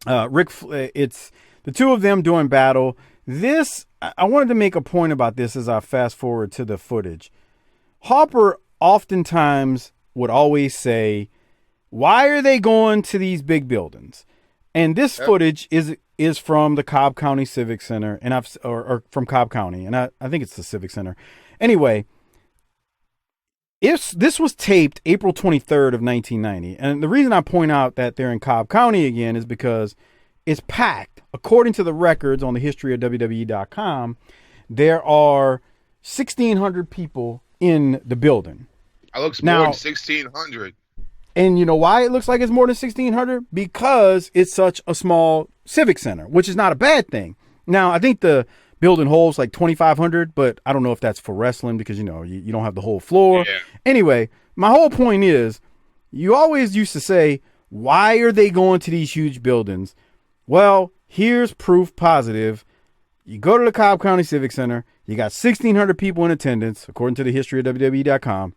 Speaker 1: It's the two of them doing battle. This, I wanted to make a point about this as I fast forward to the footage. Harper oftentimes would always say, why are they going to these big buildings? And this footage is from the Cobb County Civic Center, and or from Cobb County, and I think it's the Civic Center. Anyway, this was taped April 23rd of 1990, and the reason I point out that they're in Cobb County again is because it's packed. According to the records on the history of WWE.com, there are 1,600 people in the building.
Speaker 3: It looks more than 1,600.
Speaker 1: And you know why it looks like it's more than 1,600? Because it's such a small civic center, which is not a bad thing. Now, I think the building holds like 2,500, but I don't know if that's for wrestling because, you know, you don't have the whole floor.
Speaker 3: Yeah.
Speaker 1: Anyway, my whole point is you always used to say, why are they going to these huge buildings? Well, here's proof positive. You go to the Cobb County Civic Center. You got 1,600 people in attendance, according to the history of WWE.com.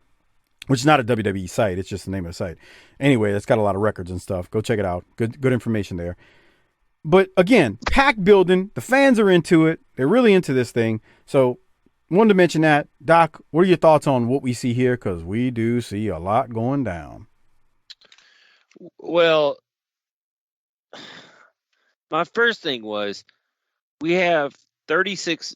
Speaker 1: Which is not a WWE site. It's just the name of the site. Anyway, it's got a lot of records and stuff. Go check it out. Good information there. But again, packed building. The fans are into it. They're really into this thing. So wanted to mention that. Doc, what are your thoughts on what we see here? Because we do see a lot going down.
Speaker 2: Well, my first thing was we have 36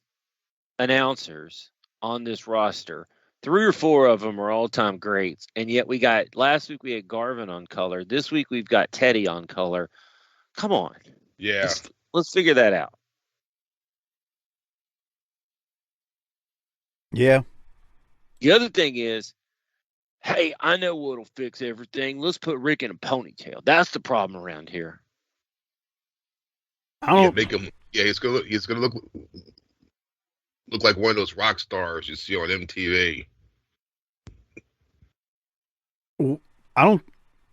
Speaker 2: announcers on this roster. 3 or 4 of them are all-time greats, and yet last week we had Garvin on color. This week we've got Teddy on color. Come on.
Speaker 3: Yeah.
Speaker 2: Let's figure that out.
Speaker 1: Yeah.
Speaker 2: The other thing is, hey, I know what'll fix everything. Let's put Rick in a ponytail. That's the problem around here.
Speaker 3: Make him. Yeah, he's gonna look like one of those rock stars you see on MTV.
Speaker 1: Do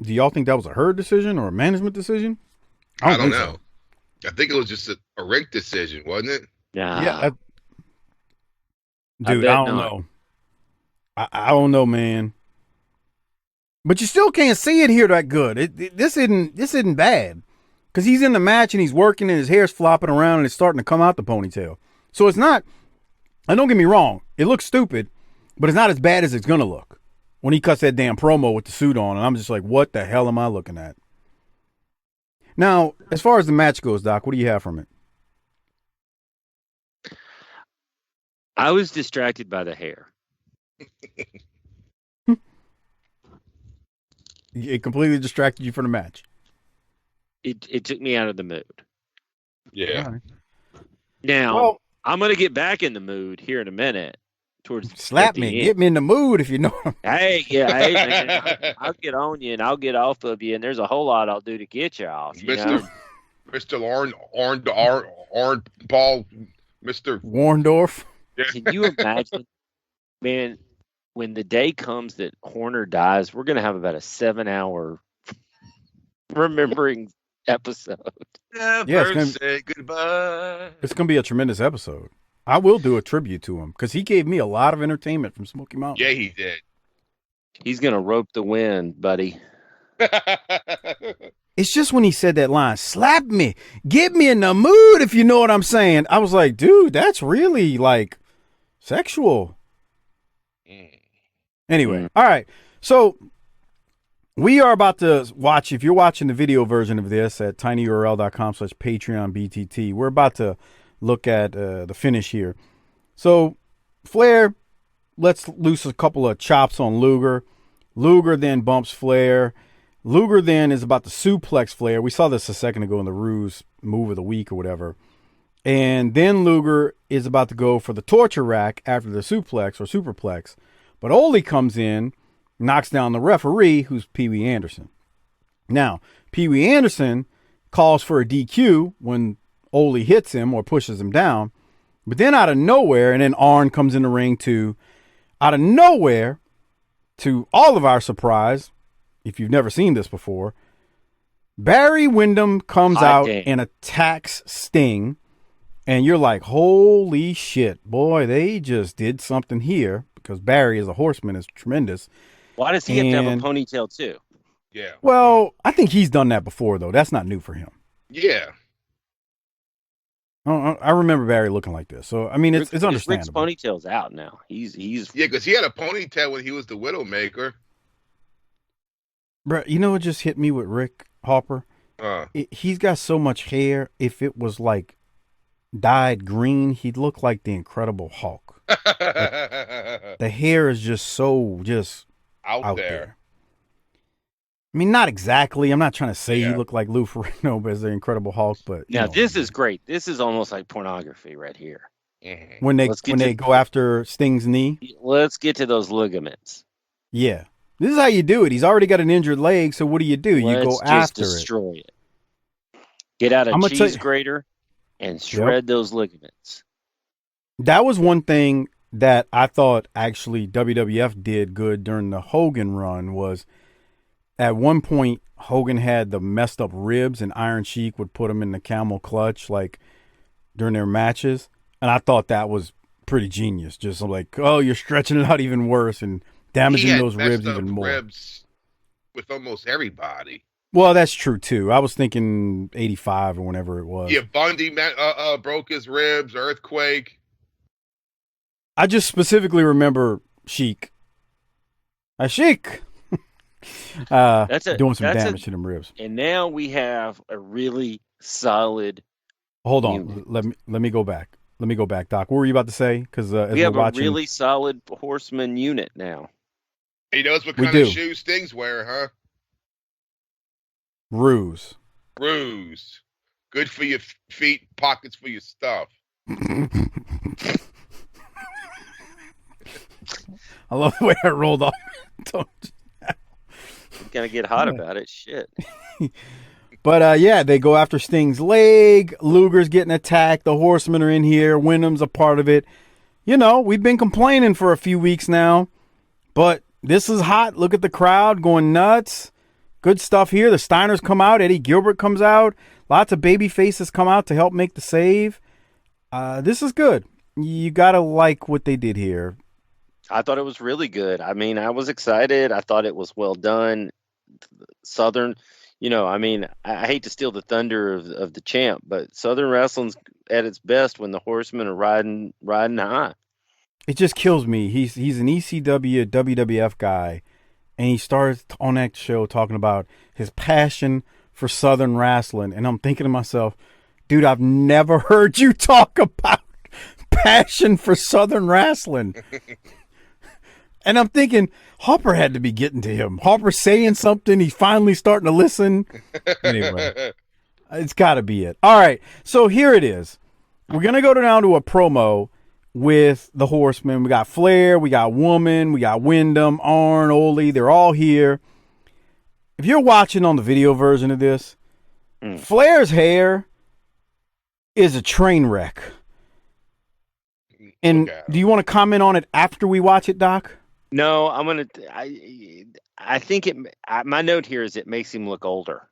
Speaker 1: y'all think that was a Herd decision or a management decision?
Speaker 3: I don't know. So. I think it was just a Rick decision, wasn't it?
Speaker 2: Nah.
Speaker 1: Yeah. Dude, I don't know. I don't know, man. But you still can't see it here that good. This isn't bad. Because he's in the match and he's working and his hair's flopping around and it's starting to come out the ponytail. So it's not, and don't get me wrong, it looks stupid, but it's not as bad as it's going to look when he cuts that damn promo with the suit on. And I'm just like, what the hell am I looking at? Now, as far as the match goes, Doc, what do you have from it?
Speaker 2: I was distracted by the hair.
Speaker 1: It completely distracted you from the match.
Speaker 2: It took me out of the mood.
Speaker 3: Yeah.
Speaker 1: Right.
Speaker 2: Now, I'm going to get back in the mood here in a minute.
Speaker 1: Slap me. Get me in the mood if you know what
Speaker 2: Hey, man. I'll get on you and I'll get off of you, and there's a whole lot I'll do to get you off.
Speaker 3: Mr. Paul, Mr.
Speaker 1: Warndorf.
Speaker 3: Yeah.
Speaker 2: Can you imagine, man, when the day comes that Horner dies, we're going to have about a 7-hour remembering episode.
Speaker 3: Never say goodbye.
Speaker 1: It's going to be a tremendous episode. I will do a tribute to him because he gave me a lot of entertainment from Smoky Mountain.
Speaker 3: Yeah, he did.
Speaker 2: He's going to rope the wind, buddy.
Speaker 1: It's just when he said that line, slap me, get me in the mood, if you know what I'm saying. I was like, dude, that's really like sexual. Anyway, all right. So we are about to watch, if you're watching the video version of this at tinyurl.com/PatreonBTT, we're about to look at the finish here. So Flair lets loose a couple of chops on Luger. Luger then bumps Flair. Luger then is about to suplex Flair. We saw this a second ago in the Ruse move of the week or whatever. And then Luger is about to go for the torture rack after the suplex or superplex. But Ole comes in, knocks down the referee, who's Pee Wee Anderson. Now, Pee Wee Anderson calls for a DQ when Ole hits him or pushes him down. But then out of nowhere, and then Arn comes in the ring too. Out of nowhere, to all of our surprise, if you've never seen this before, Barry Windham comes out and attacks Sting. And you're like, holy shit, boy, they just did something here, because Barry as a Horseman is tremendous.
Speaker 2: Why does he have to have a ponytail too?
Speaker 3: Yeah.
Speaker 1: Well, I think he's done that before, though. That's not new for him.
Speaker 3: Yeah.
Speaker 1: I remember Barry looking like this. So, I mean, it's understandable.
Speaker 2: Rick's ponytail's out now. He's
Speaker 3: Yeah, because he had a ponytail when he was the Widowmaker.
Speaker 1: Bro, you know what just hit me with Rick Harper? He's got so much hair. If it was like dyed green, he'd look like the Incredible Hulk. The hair is just so out there. I mean, not exactly. I'm not trying to say he looked like Lou Ferrigno as the Incredible Hulk, but
Speaker 2: now this is great. This is almost like pornography right here.
Speaker 1: When they go after Sting's knee.
Speaker 2: Let's get to those ligaments.
Speaker 1: Yeah, this is how you do it. He's already got an injured leg, so what do? You go after it.
Speaker 2: Destroy it. Get out a cheese grater and shred those ligaments.
Speaker 1: That was one thing that I thought actually WWF did good during the Hogan run was. At one point, Hogan had the messed up ribs, and Iron Sheik would put them in the camel clutch, like during their matches. And I thought that was pretty genius. Just like, oh, you're stretching it out even worse and damaging those ribs even more.
Speaker 3: Ribs with almost everybody.
Speaker 1: Well, that's true too. I was thinking 85 or whenever it was.
Speaker 3: Yeah, Bundy broke his ribs. Earthquake.
Speaker 1: I just specifically remember Sheik. Sheik. Doing some damage to them ribs.
Speaker 2: And now we have a really solid.
Speaker 1: Hold on, unit. Let me go back. Doc. What were you about to say? Because
Speaker 2: we have a really solid Horseman unit now.
Speaker 3: He knows what kind of shoes Sting's wear, huh?
Speaker 1: Ruse. Good for your feet, pockets for your stuff. I love the way I rolled off.
Speaker 2: Gonna get hot about it. Shit.
Speaker 1: But they go after Sting's leg. Luger's getting attacked. The Horsemen are in here. Wyndham's a part of it. You know, we've been complaining for a few weeks now, but this is hot. Look at the crowd going nuts. Good stuff here. The Steiners come out. Eddie Gilbert comes out. Lots of baby faces come out to help make the save. This is good. You gotta like what they did here.
Speaker 2: I thought it was really good. I mean, I was excited. I thought it was well done. Southern, I hate to steal the thunder of the champ, but Southern wrestling's at its best when the Horsemen are riding high.
Speaker 1: It just kills me. He's an ECW, WWF guy, and he starts on that show talking about his passion for Southern wrestling, and I'm thinking to myself, dude, I've never heard you talk about passion for Southern wrestling. And I'm thinking, Harper had to be getting to him. Harper saying something. He's finally starting to listen. Anyway, it's got to be it. All right, so here it is. We're going to go down to a promo with the Horsemen. We got Flair, we got Woman, we got Wyndham, Arn, Ole. They're all here. If you're watching on the video version of this, Flair's hair is a train wreck. And do you want to comment on it after we watch it, Doc?
Speaker 2: No, I'm gonna. I think my note here is it makes him look older.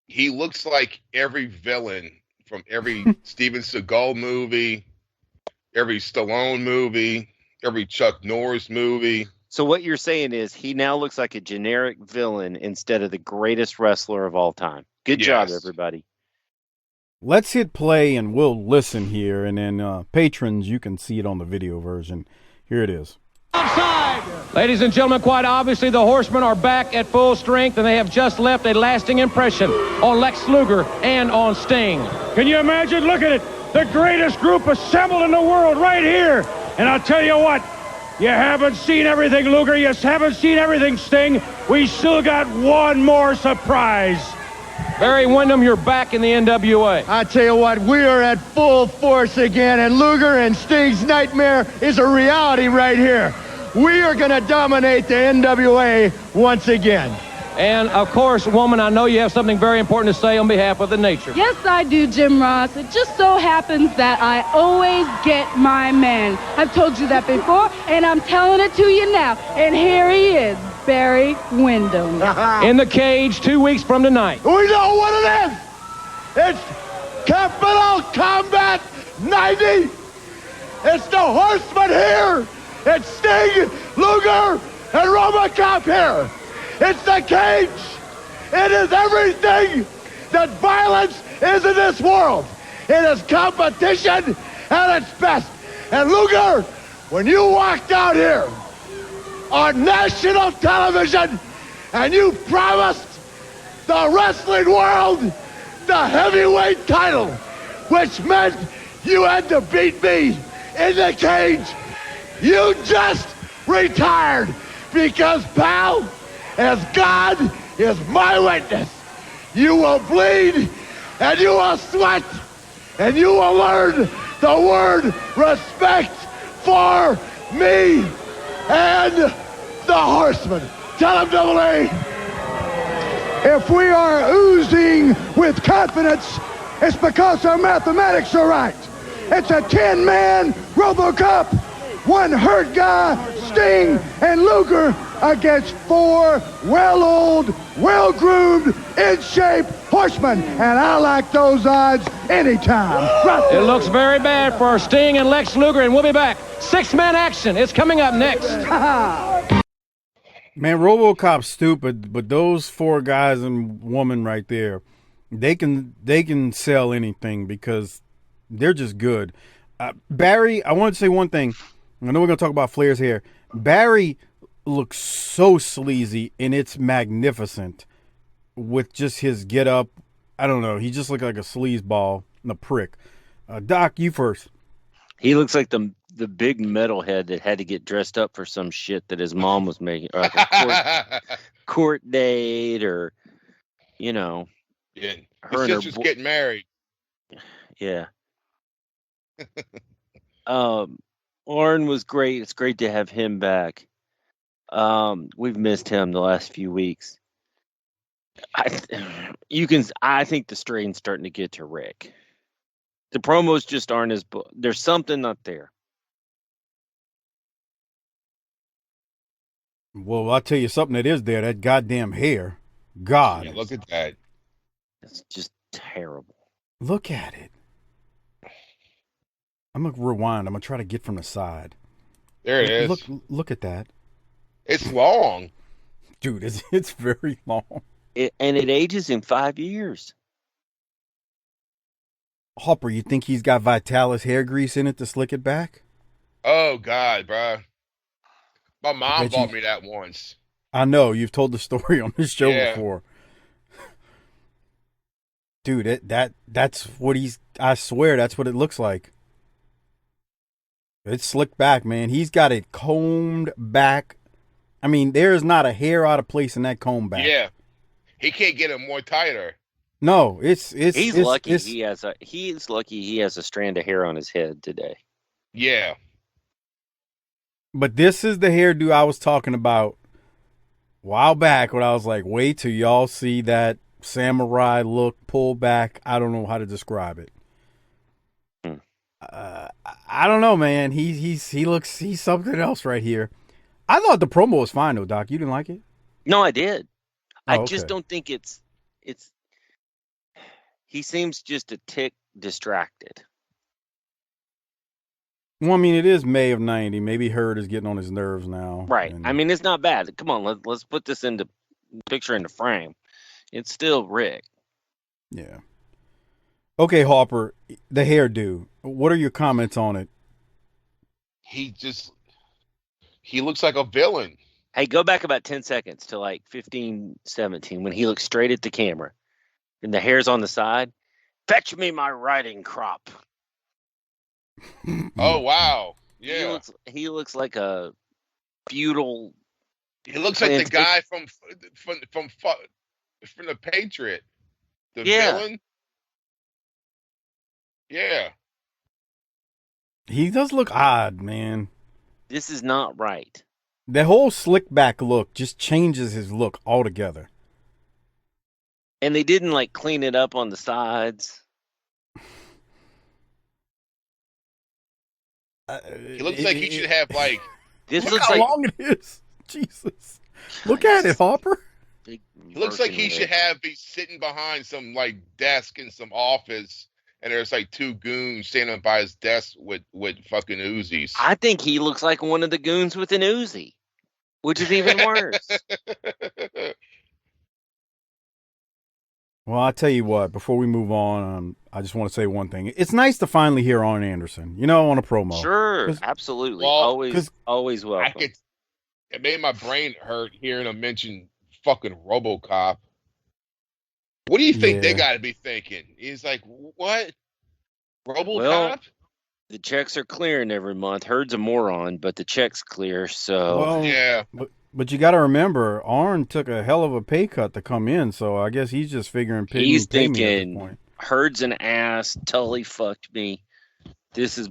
Speaker 3: He looks like every villain from every Steven Seagal movie, every Stallone movie, every Chuck Norris movie.
Speaker 2: So what you're saying is he now looks like a generic villain instead of the greatest wrestler of all time. Good job, everybody.
Speaker 1: Let's hit play and we'll listen here, and then patrons, you can see it on the video version. Here it is.
Speaker 4: Outside. Ladies and gentlemen, quite obviously the Horsemen are back at full strength, and they have just left a lasting impression on Lex Luger and on Sting.
Speaker 5: Can you imagine? Look at it. The greatest group assembled in the world right here. And I'll tell you what, you haven't seen everything, Luger. You haven't seen everything, Sting. We still got one more surprise.
Speaker 4: Barry Windham, you're back in the NWA.
Speaker 6: I tell you what, we are at full force again, and Luger and Sting's nightmare is a reality right here. We are going to dominate the NWA once again.
Speaker 4: And, of course, Woman, I know you have something very important to say on behalf of the Nature.
Speaker 7: Yes, I do, Jim Ross. It just so happens that I always get my man. I've told you that before, and I'm telling it to you now. And here he is, Barry Windham.
Speaker 4: In the cage 2 weeks from tonight.
Speaker 6: We know what it is. It's Capital Combat 90. It's the Horsemen here It's Sting, Luger, and Robocop here. It's the cage. It is everything that violence is in this world. It is competition at its best. And Luger, when you walked out here on national television and you promised the wrestling world the heavyweight title, which meant you had to beat me in the cage, you just retired because, pal, as God is my witness, you will bleed and you will sweat and you will learn the word respect for me and the Horsemen. Tell him, Double A.
Speaker 8: If we are oozing with confidence, it's because our mathematics are right. It's a 10-man RoboCop, one hurt guy, Sting, and Luger against 4 well-oiled, well-groomed, in-shape horsemen. And I like those odds anytime. Right.
Speaker 4: It looks very bad for Sting and Lex Luger, and we'll be back. 6-man action. It's coming up next.
Speaker 1: Man, RoboCop's stupid, but those 4 guys and woman right there, they can sell anything because they're just good. Barry, I wanted to say one thing. I know we're going to talk about Flair's hair. Barry looks so sleazy, and it's magnificent with just his get up. I don't know. He just looked like a sleazeball and a prick. Doc, you first.
Speaker 2: He looks like the big metalhead that had to get dressed up for some shit that his mom was making, or like a court date, or
Speaker 3: Yeah,
Speaker 2: her
Speaker 3: his
Speaker 2: and her
Speaker 3: sister's getting married.
Speaker 2: Yeah. Orrin was great. It's great to have him back. We've missed him the last few weeks. I think the strain's starting to get to Rick. The promos just aren't as. There's something up there.
Speaker 1: Well, I'll tell you something that is there. That goddamn hair. God.
Speaker 3: Yeah, look at that.
Speaker 2: It's just terrible.
Speaker 1: Look at it. I'm going to rewind. I'm going to try to get from the side.
Speaker 3: There it is.
Speaker 1: Look at that.
Speaker 3: It's long.
Speaker 1: Dude, it's very long.
Speaker 2: And it ages in 5 years.
Speaker 1: Harper, you think he's got Vitalis hair grease in it to slick it back?
Speaker 3: Oh, God, bro. My mom bought me that once.
Speaker 1: I know. You've told the story on this show before. Dude, that's what I swear, that's what it looks like. It's slicked back, man. He's got it combed back. I mean, there's not a hair out of place in that comb back.
Speaker 3: Yeah. He can't get it more tighter.
Speaker 1: No,
Speaker 2: he's lucky he has a strand of hair on his head today.
Speaker 3: Yeah.
Speaker 1: But this is the hairdo I was talking about a while back when I was like, wait till y'all see that samurai look, pull back. I don't know how to describe it. I don't know, man. He's something else right here. I thought the promo was fine though, Doc. You didn't like it?
Speaker 2: No, I did.
Speaker 1: Oh,
Speaker 2: I just don't think it's he seems just a tick distracted.
Speaker 1: Well, I mean, it is May of '90. Maybe Hurd is getting on his nerves now.
Speaker 2: Right.
Speaker 1: And
Speaker 2: I mean, it's not bad. Come on, let's put this into frame. It's still Rick.
Speaker 1: Yeah. Okay, Harper, the hairdo. What are your comments on it?
Speaker 3: He looks like a villain.
Speaker 2: Hey, go back about 10 seconds to like 15, 17 when he looks straight at the camera and the hair's on the side. Fetch me my riding crop.
Speaker 3: Oh, wow. Yeah.
Speaker 2: He looks like a feudal.
Speaker 3: He looks like the guy from the Patriot. The villain. Yeah.
Speaker 1: He does look odd, man.
Speaker 2: This is not right.
Speaker 1: The whole slick back look just changes his look altogether.
Speaker 2: And they didn't like clean it up on the sides.
Speaker 3: He looks like he should have like.
Speaker 2: This
Speaker 1: look
Speaker 2: looks
Speaker 1: how
Speaker 2: like
Speaker 1: long it is. Jesus, look at it, Harper.
Speaker 3: He looks like he should be sitting behind some like desk in some office and there's like two goons standing by his desk with fucking Uzis.
Speaker 2: I think he looks like one of the goons with an Uzi, which is even worse.
Speaker 1: Well, I'll tell you what, before we move on, I just want to say one thing. It's nice to finally hear Arn Anderson, on a promo.
Speaker 2: Sure, absolutely.
Speaker 3: Well,
Speaker 2: always welcome.
Speaker 3: It made my brain hurt hearing him mention fucking RoboCop. What do you think they got to be thinking? He's like, what? RoboCop?
Speaker 2: Well, the checks are clearing every month. Herd's a moron, but the check's clear, so...
Speaker 1: Well,
Speaker 3: yeah.
Speaker 1: But you got to remember, Arn took a hell of a pay cut to come in, so I guess he's just figuring
Speaker 2: he's
Speaker 1: pay me at this
Speaker 2: thinking,
Speaker 1: point.
Speaker 2: Herd's an ass, Tully fucked me. This is,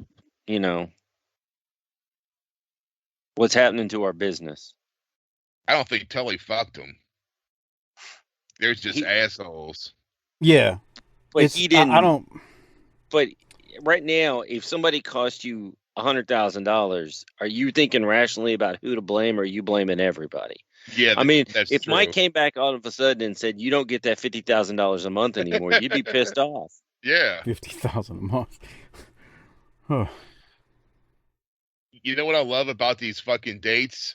Speaker 2: what's happening to our business.
Speaker 3: I don't think Tully fucked him. They're just assholes.
Speaker 1: Yeah.
Speaker 2: But he didn't.
Speaker 1: I don't...
Speaker 2: But right now, if somebody cost you $100,000, are you thinking rationally about who to blame, or are you blaming everybody?
Speaker 3: Yeah,
Speaker 2: if
Speaker 3: true.
Speaker 2: Mike came back all of a sudden and said you don't get that $50,000 a month anymore, you'd be pissed off.
Speaker 3: Yeah,
Speaker 1: $50,000 a month. Huh.
Speaker 3: You know what I love about these fucking dates?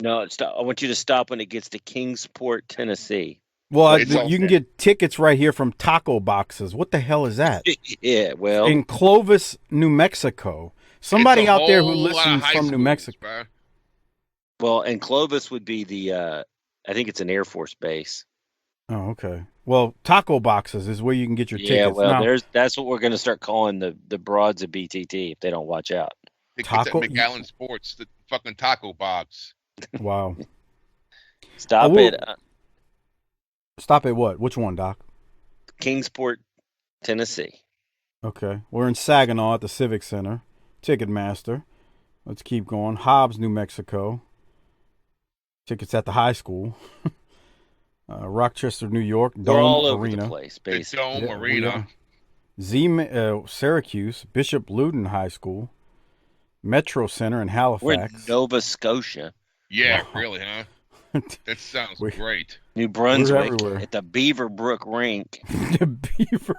Speaker 2: No, stop. I want you to stop when it gets to Kingsport, Tennessee.
Speaker 1: Well, you can get tickets right here from Taco Boxes. What the hell is that?
Speaker 2: Yeah, well,
Speaker 1: in Clovis, New Mexico. Somebody out there who listens from New Mexico.
Speaker 3: Bro.
Speaker 2: Well, and Clovis would be I think it's an Air Force base.
Speaker 1: Oh, okay. Well, Taco Boxes is where you can get your tickets.
Speaker 2: Yeah, well,
Speaker 1: now,
Speaker 2: that's what we're going to start calling the broads of BTT if they don't watch out.
Speaker 3: Taco McAllen Sports, the fucking taco box.
Speaker 1: Wow.
Speaker 2: Stop it.
Speaker 1: Stop at what? Which one, Doc?
Speaker 2: Kingsport, Tennessee.
Speaker 1: Okay. We're in Saginaw at the Civic Center. Ticketmaster. Let's keep going. Hobbs, New Mexico. Tickets at the high school. Rochester, New York. Dome
Speaker 2: We're all over
Speaker 1: Arena.
Speaker 2: the place, basically.
Speaker 3: The Dome Arena.
Speaker 1: Syracuse, Bishop Loudon High School. Metro Center in Halifax.
Speaker 2: We're in Nova Scotia.
Speaker 3: Yeah, wow. Really, huh? That sounds great.
Speaker 2: New Brunswick at the Beaver Brook Rink.
Speaker 1: The Beaver.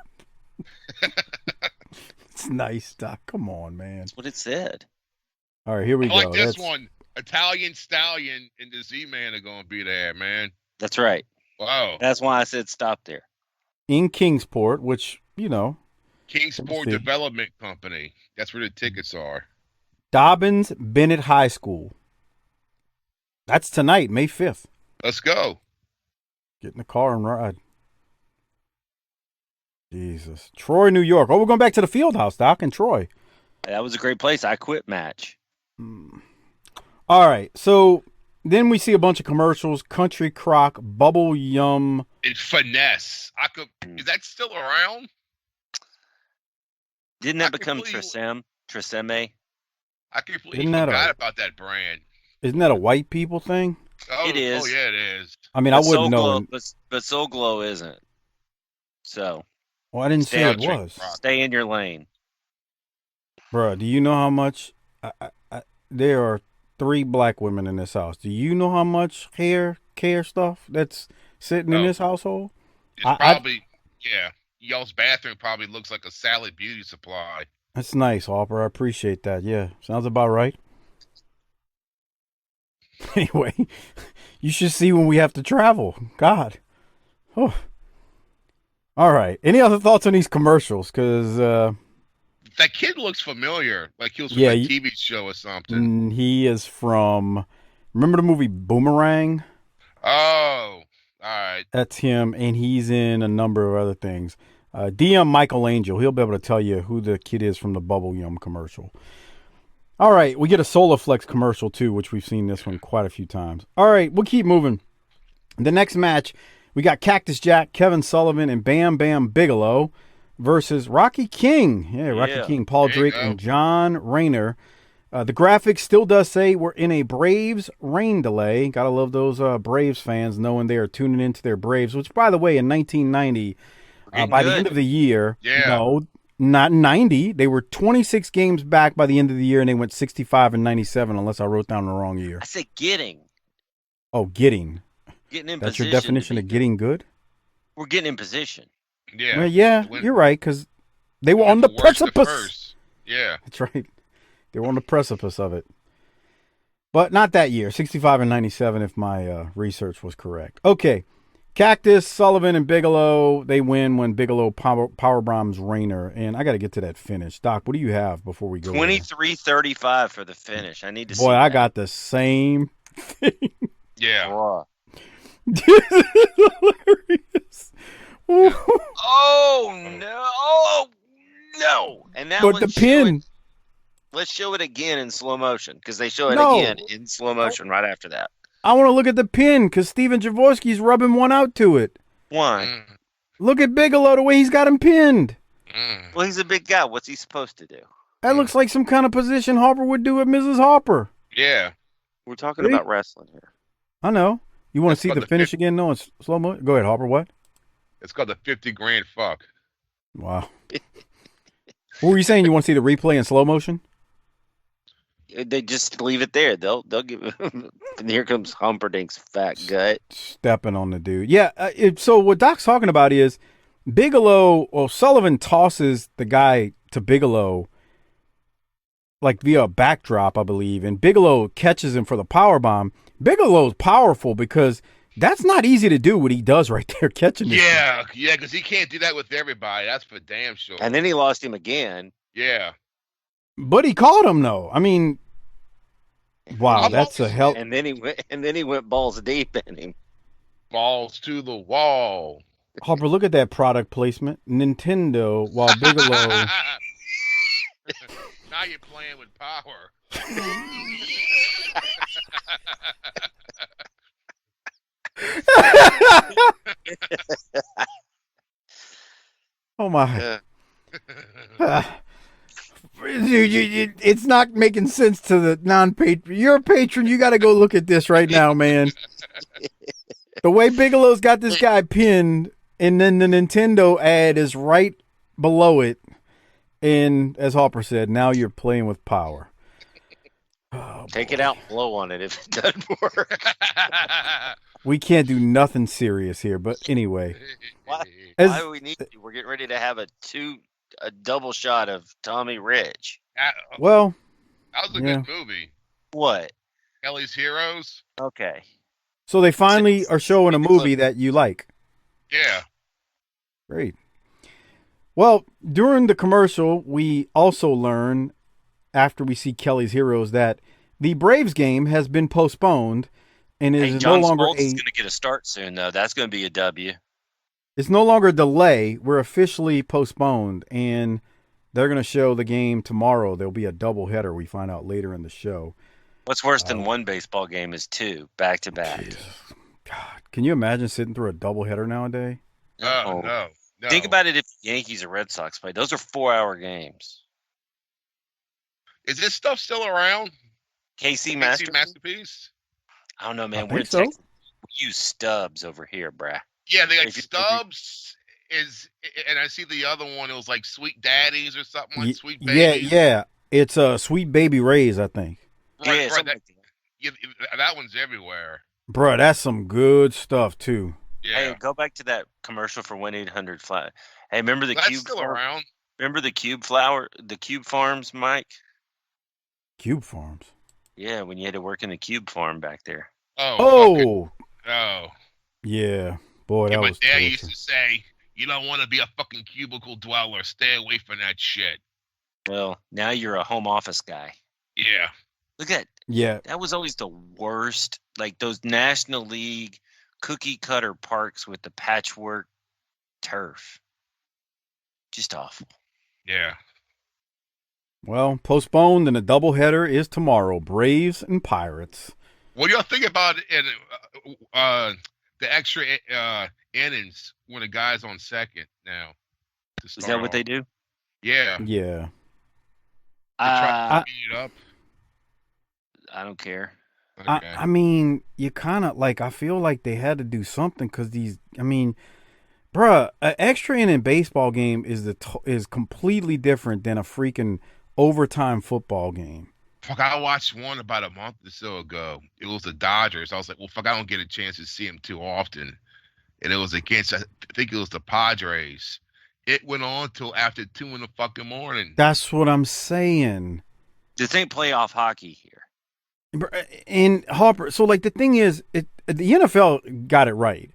Speaker 1: It's nice, Doc. Come on, man.
Speaker 2: That's what it said.
Speaker 1: All right, here we go.
Speaker 3: Like this one. Italian Stallion and the Z-Man are going to be there, man.
Speaker 2: That's right.
Speaker 3: Wow.
Speaker 2: That's why I said stop there.
Speaker 1: In Kingsport, which,
Speaker 3: Kingsport Development Company. That's where the tickets are.
Speaker 1: Dobbins Bennett High School. That's tonight, May 5th.
Speaker 3: Let's go.
Speaker 1: Get in the car and ride. Jesus. Troy, New York. Oh, we're going back to the field house, Doc, in Troy.
Speaker 2: That was a great place. I quit match.
Speaker 1: All right. So then we see a bunch of commercials. Country Crock, Bubble Yum.
Speaker 3: And Finesse. Is that still around?
Speaker 2: Didn't that become Tresemme?
Speaker 3: I completely forgot about that brand.
Speaker 1: Isn't that a white people thing?
Speaker 3: Oh,
Speaker 2: it is.
Speaker 3: Oh, yeah, it is.
Speaker 1: I mean, I wouldn't know.
Speaker 2: But Soul Glow isn't. So.
Speaker 1: Well, I didn't say it was.
Speaker 2: Stay in your lane.
Speaker 1: Bruh, do you know how much? There are 3 black women in this house. Do you know how much hair care stuff that's sitting in this household?
Speaker 3: It's probably, y'all's bathroom probably looks like a Salad Beauty Supply.
Speaker 1: That's nice, Harper. I appreciate that. Yeah, sounds about right. Anyway, you should see when we have to travel. God. Oh. All right. Any other thoughts on these commercials? Because
Speaker 3: that kid looks familiar. Like he was from a TV show or something.
Speaker 1: He is from, remember the movie Boomerang?
Speaker 3: Oh, all right.
Speaker 1: That's him, and he's in a number of other things. DM Michael Angel. He'll be able to tell you who the kid is from the Bubble Yum commercial. All right, we get a Solaflex commercial, too, which we've seen this one quite a few times. All right, we'll keep moving. The next match, we got Cactus Jack, Kevin Sullivan, and Bam Bam Bigelow versus Rocky King. Yeah, Rocky King, Paul Drake, and John Rayner. The graphics still does say we're in a Braves rain delay. Gotta love those Braves fans knowing they are tuning into their Braves, which, by the way, in 1990, by the end of the year, no, not 90. They were 26 games back by the end of the year, and they went 65 and 97, unless I wrote down the wrong year.
Speaker 2: I said getting.
Speaker 1: Oh, getting.
Speaker 2: Getting in
Speaker 1: That's
Speaker 2: position.
Speaker 1: your definition of getting good?
Speaker 2: We're getting in position.
Speaker 3: Yeah.
Speaker 1: Well, yeah, you're right, because They were on the
Speaker 3: From worst to
Speaker 1: precipice.
Speaker 3: first. Yeah.
Speaker 1: That's right. They were on the precipice of it. But not that year, 65 and 97, if my research was correct. Okay. Cactus, Sullivan, and Bigelow, they win when Bigelow powerbombs Rayner. And I got to get to that finish. Doc, what do you have before we go?
Speaker 2: 23-35 for the finish. I need to see.
Speaker 1: Boy, I got the same thing.
Speaker 3: Yeah.
Speaker 2: Bruh.
Speaker 1: This is hilarious.
Speaker 2: Oh, no. Oh, no. And that
Speaker 1: But
Speaker 2: one
Speaker 1: the pin.
Speaker 2: Let's show it again in slow motion because they show it
Speaker 1: No.
Speaker 2: again in slow motion right after that.
Speaker 1: I want to look at the pin because Steven Jaworski's rubbing one out to it.
Speaker 2: Why?
Speaker 1: Look at Bigelow, the way he's got him pinned.
Speaker 2: Well, he's a big guy. What's he supposed to do?
Speaker 1: That looks like some kind of position Harper would do with Mrs. Harper.
Speaker 3: Yeah.
Speaker 2: We're talking about wrestling here.
Speaker 1: I know. You want to see
Speaker 3: called
Speaker 1: the
Speaker 3: the
Speaker 1: finish
Speaker 3: fifth-
Speaker 1: again? No, it's slow mo. Go ahead, Harper. What?
Speaker 3: It's called the 50 grand fuck.
Speaker 1: Wow. What were you saying? You want to see the replay in slow motion?
Speaker 2: They just leave it there. They'll give. And here comes Humperdink's fat gut.
Speaker 1: Stepping on the dude. Yeah. So what Doc's talking about is Bigelow or Sullivan tosses the guy to Bigelow like via a backdrop, I believe, and Bigelow catches him for the power bomb. Bigelow's powerful because that's not easy to do what he does right there, catching this
Speaker 3: Yeah, yeah, because he can't do that with everybody. That's for damn sure.
Speaker 2: And then he lost him again.
Speaker 3: Yeah.
Speaker 1: But he caught him though. I mean, wow,
Speaker 3: I'm
Speaker 1: that's a
Speaker 3: always-
Speaker 1: hell.
Speaker 2: And then he went balls deep in him.
Speaker 3: Balls to the wall.
Speaker 1: Harper, look at that product placement. Nintendo, while Bigelow.
Speaker 3: Now you're playing with power.
Speaker 1: Oh my. Dude, it's not making sense to the non-patron. You're a patron. You got to go look at this right now, man. The way Bigelow's got this guy pinned, and then the Nintendo ad is right below it. And as Harper said, now you're playing with power. Oh,
Speaker 2: Take
Speaker 1: boy.
Speaker 2: it out and blow on it if it doesn't work.
Speaker 1: We can't do nothing serious here, but anyway.
Speaker 2: Why
Speaker 1: As-
Speaker 2: do we need to? We're getting ready to have a double shot of Tommy Rich.
Speaker 1: Well,
Speaker 3: That was a
Speaker 1: yeah.
Speaker 3: good movie.
Speaker 2: What?
Speaker 3: Kelly's Heroes.
Speaker 2: Okay.
Speaker 1: so they finally are showing a movie that you like.
Speaker 3: Yeah.
Speaker 1: Great. Well, during the commercial, we also learn, after we see Kelly's Heroes, that the Braves game has been postponed and
Speaker 2: Hey,
Speaker 1: is
Speaker 2: John
Speaker 1: no longer
Speaker 2: Smoltz is going to get a start soon, though. That's going to be a W.
Speaker 1: It's no longer a delay. We're officially postponed, and they're going to show the game tomorrow. There'll be a doubleheader. We find out later in the show.
Speaker 2: What's worse than one baseball game is two back to back.
Speaker 1: God, can you imagine sitting through a doubleheader nowadays?
Speaker 3: Oh, no.
Speaker 2: Think about it if the Yankees or Red Sox play. Those are 4-hour games.
Speaker 3: Is this stuff still around?
Speaker 2: KC
Speaker 3: Masterpiece?
Speaker 2: Masterpiece? I don't know, man.
Speaker 1: I
Speaker 2: We're in
Speaker 1: think so.
Speaker 2: Texas. We use stubs over here, bruh.
Speaker 3: Yeah, they got
Speaker 2: If you-
Speaker 3: Stubbs. And I see the other one. It was like Sweet Daddies or something like Sweet
Speaker 1: Yeah,
Speaker 3: Babies.
Speaker 1: yeah. It's Sweet Baby Ray's, I think.
Speaker 3: Right,
Speaker 2: Yeah,
Speaker 3: right,
Speaker 2: something like that.
Speaker 3: Yeah, that one's everywhere.
Speaker 1: Bruh, that's some good stuff, too.
Speaker 3: Yeah,
Speaker 2: Hey, go back to that commercial for 1-800-FLY. Hey, remember the
Speaker 3: that's
Speaker 2: cube?
Speaker 3: still around.
Speaker 2: Remember the cube farms, Mike?
Speaker 1: Cube Farms.
Speaker 2: Yeah, when you had to work in the cube farm back there.
Speaker 3: Oh, oh.
Speaker 1: Yeah. Boy,
Speaker 3: Yeah,
Speaker 1: that
Speaker 3: my
Speaker 1: was
Speaker 3: dad
Speaker 1: torture.
Speaker 3: used to say, "You don't want to be a fucking cubicle dweller. Stay away from that shit."
Speaker 2: Well, now you're a home office guy.
Speaker 3: Yeah,
Speaker 2: Look at
Speaker 1: Yeah.
Speaker 2: that was always the worst. Like those National League cookie cutter parks with the patchwork turf. Just awful.
Speaker 3: yeah.
Speaker 1: Well, postponed, and a doubleheader is tomorrow. Braves and Pirates.
Speaker 3: What do y'all think about the extra innings when the guy's on second now? to
Speaker 2: Is
Speaker 3: start
Speaker 2: that what
Speaker 3: off?
Speaker 2: they do?
Speaker 3: Yeah.
Speaker 1: Yeah.
Speaker 3: They try
Speaker 2: Uh,
Speaker 3: to speed it up.
Speaker 2: I don't care.
Speaker 3: Okay.
Speaker 1: I mean, you kind of like, I feel like they had to do something because bruh, an extra inning baseball game is completely different than a freaking overtime football game.
Speaker 3: Fuck, I watched one about a month or so ago. It was the Dodgers. I was like, well, fuck, I don't get a chance to see him too often. And it was against, I think it was the Padres. It went on till after 2 in the fucking morning.
Speaker 1: That's what I'm saying.
Speaker 2: This ain't playoff hockey here.
Speaker 1: And Harper, so like the thing is, the NFL got it right.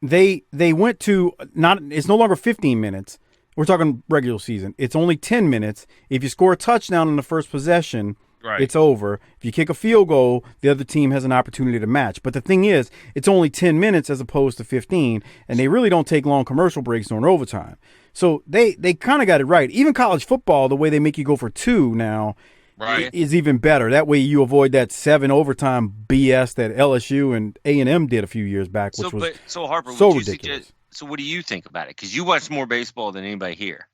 Speaker 1: They went to it's no longer 15 minutes. We're talking regular season. It's only 10 minutes. If you score a touchdown in the first possession,
Speaker 3: Right.
Speaker 1: it's over. If you kick a field goal, the other team has an opportunity to match. But the thing is, it's only 10 minutes as opposed to 15, and they really don't take long commercial breaks during overtime. So they kind of got it right. Even college football, the way they make you go for 2 now,
Speaker 3: Right.
Speaker 1: is even better. That way you avoid that 7 overtime BS that LSU and A&M did a few years back, which was
Speaker 2: so Harper,
Speaker 1: so
Speaker 2: would you
Speaker 1: ridiculous.
Speaker 2: suggest? So what do you think about it? Because you watch more baseball than anybody here.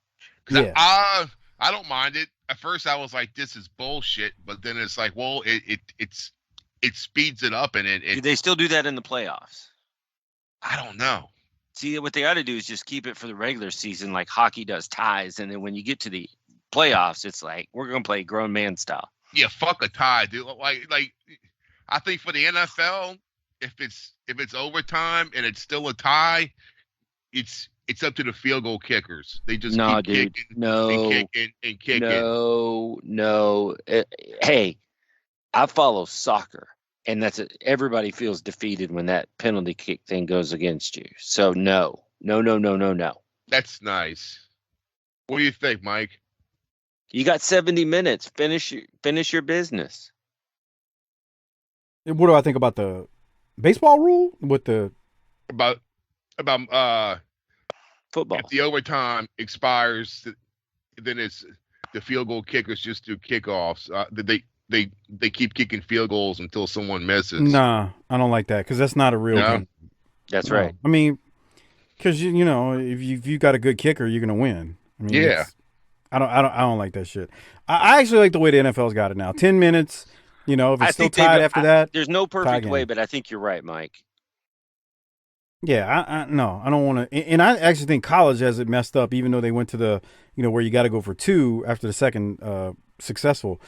Speaker 1: Yeah.
Speaker 3: I don't mind it. At first, I was like, "This is bullshit," but then it's like, well, it speeds it up, and
Speaker 2: Do they still do that in the playoffs?
Speaker 3: I don't know.
Speaker 2: See, what they ought to do is just keep it for the regular season, like hockey does ties, and then when you get to the playoffs, it's like we're gonna play grown man style.
Speaker 3: Yeah, fuck a tie, dude. Like, I think for the NFL, if it's overtime and it's still a tie, it's up to the field goal kickers. They just keep
Speaker 2: dude,
Speaker 3: kicking and kicking.
Speaker 2: No. Hey, I follow soccer, and everybody feels defeated when that penalty kick thing goes against you. So no.
Speaker 3: That's nice. What do you think, Mike?
Speaker 2: You got 70 minutes. Finish your business.
Speaker 1: What do I think about the baseball rule with the
Speaker 3: About
Speaker 2: Football.
Speaker 3: if the overtime expires, then it's the field goal kickers just do kickoffs. They keep kicking field goals until someone misses.
Speaker 1: Nah, I don't like that because that's not a real
Speaker 3: No?
Speaker 1: game.
Speaker 2: That's
Speaker 1: No.
Speaker 2: right.
Speaker 1: I mean, because you know, if you got a good kicker, you're gonna win. I mean,
Speaker 3: Yeah.
Speaker 1: I don't like that shit. I actually like the way the NFL's got it now. 10 minutes. You know, if it's still tied after that,
Speaker 2: there's no perfect
Speaker 1: game.
Speaker 2: way, but I think you're right, Mike.
Speaker 1: yeah. No, I don't want to. And I actually think college has it messed up, even though they went to the where you got to go for 2 after the second successful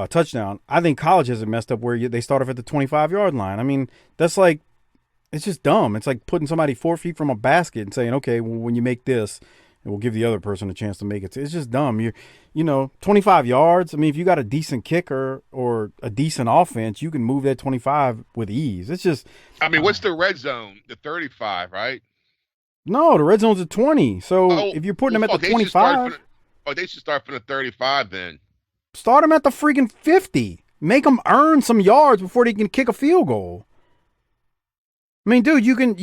Speaker 1: touchdown. I think college has it messed up where they start off at the 25-yard line. I mean, that's like, it's just dumb. It's like putting somebody 4 feet from a basket and saying, okay, well, when you make this, it will give the other person a chance to make it. It's just dumb. 25 yards. I mean, if you got a decent kicker or a decent offense, you can move that 25 with ease. It's just.
Speaker 3: I mean, what's the red zone? The 35, right?
Speaker 1: No, the red zone's at 20. So if you're putting them at the 25.
Speaker 3: They should start from the 35 then.
Speaker 1: Start them at the freaking 50. Make them earn some yards before they can kick a field goal. I mean, dude, you can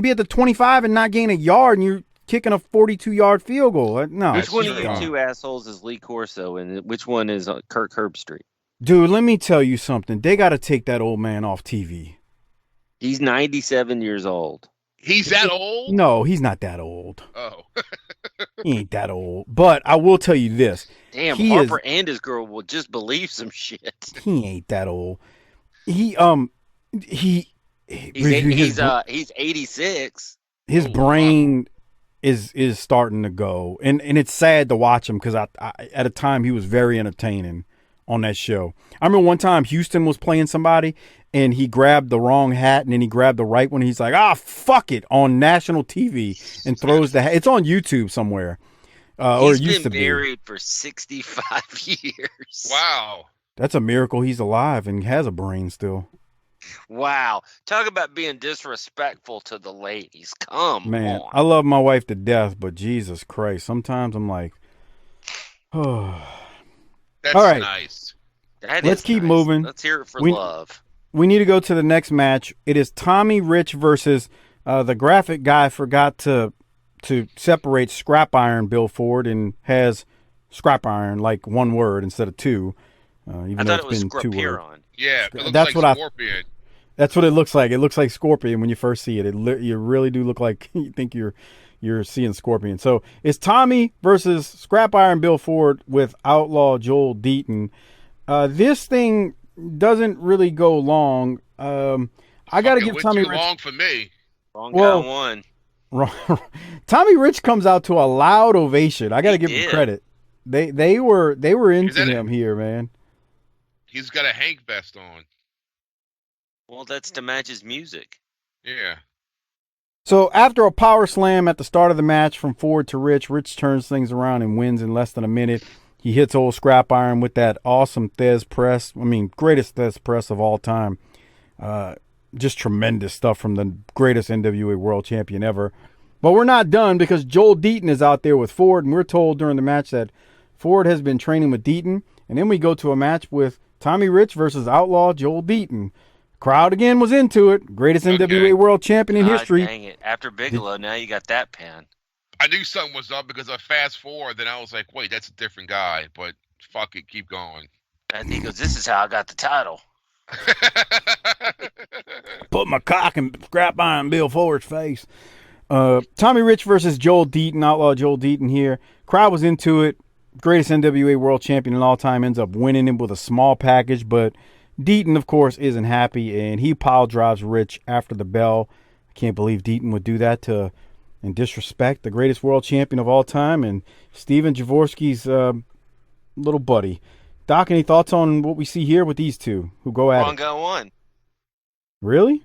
Speaker 1: be at the 25 and not gain a yard, and you're kicking a 42-yard field goal. No.
Speaker 2: Which one of you
Speaker 1: dumb.
Speaker 2: 2 assholes is Lee Corso, and which one is Kirk Herbstreit?
Speaker 1: Dude, let me tell you something. They got to take that old man off TV.
Speaker 2: He's 97 years old.
Speaker 3: He's that old?
Speaker 1: No, he's not that old.
Speaker 3: Oh.
Speaker 1: He ain't that old. But I will tell you this.
Speaker 2: Damn,
Speaker 1: He
Speaker 2: Harper and his girl will just believe some shit.
Speaker 1: He ain't that old. He's
Speaker 2: 86.
Speaker 1: His brain is starting to go, and it's sad to watch him because I at a time he was very entertaining on that show. I remember one time Houston was playing somebody, and he grabbed the wrong hat, and then he grabbed the right one. He's like, fuck it, on national TV, and throws the hat. It's on YouTube somewhere. Or it used to be.
Speaker 2: He's been married for 65 years.
Speaker 3: Wow.
Speaker 1: That's a miracle he's alive and has a brain still.
Speaker 2: Wow. Talk about being disrespectful to the ladies. Come
Speaker 1: Man,
Speaker 2: on.
Speaker 1: I love my wife to death, but Jesus Christ, sometimes I'm like, oh.
Speaker 3: That's
Speaker 1: All right.
Speaker 3: nice.
Speaker 1: Let's keep moving.
Speaker 2: Let's hear it for
Speaker 1: We-
Speaker 2: love.
Speaker 1: We need to go to the next match. It is Tommy Rich versus the graphic guy forgot to separate scrap iron Bill Ford and has scrap iron like one word instead of 2. Even
Speaker 2: I
Speaker 1: though
Speaker 2: thought it
Speaker 1: it's
Speaker 2: was
Speaker 1: been 2 words.
Speaker 2: Scrippiron.
Speaker 3: Yeah, it looks
Speaker 1: That's
Speaker 3: like
Speaker 1: what
Speaker 3: Scorpion.
Speaker 1: That's what it looks like. It looks like Scorpion when you first see it. You really do look like you think you're seeing Scorpion. So it's Tommy versus Scrap Iron Bill Ford with Outlaw Joel Deaton. This thing doesn't really go long. I got to give Tommy
Speaker 3: too
Speaker 1: Rich.
Speaker 3: long for me.
Speaker 2: Wrong
Speaker 1: Well-
Speaker 2: guy won.
Speaker 1: Tommy Rich comes out to a loud ovation. I got to
Speaker 2: He
Speaker 1: give him
Speaker 2: did.
Speaker 1: credit. They were into
Speaker 3: that it?
Speaker 1: him here, man.
Speaker 3: He's got a Hank vest on.
Speaker 2: Well, that's to match his music.
Speaker 3: Yeah.
Speaker 1: So after a power slam at the start of the match from Ford to Rich, Rich turns things around and wins in less than a minute. He hits old Scrap Iron with that awesome Thez press. I mean, greatest Thez press of all time. Just tremendous stuff from the greatest NWA World Champion ever. But we're not done because Joel Deaton is out there with Ford, and we're told during the match that Ford has been training with Deaton. And then we go to a match with Tommy Rich versus Outlaw Joel Deaton. Crowd again was into it. Greatest NWA World Champion in history.
Speaker 2: Dang it. After Bigelow, now you got that pan.
Speaker 3: I knew something was up because I fast forward, then I was like, wait, that's a different guy. But fuck it, keep going.
Speaker 2: And he goes, this is how I got the title.
Speaker 1: Put my cock in Scrap Iron Bill Ford's face. Tommy Rich versus Joel Deaton, Outlaw Joel Deaton here. Crowd was into it. Greatest NWA World Champion in all time ends up winning him with a small package, but Deaton, of course, isn't happy, and he pile drives Rich after the bell. I can't believe Deaton would do that and disrespect the greatest world champion of all time and Steven Jaworski's little buddy. Doc, any thoughts on what we see here with these two who go at
Speaker 2: Wrong
Speaker 1: it?
Speaker 2: guy won.
Speaker 1: Really?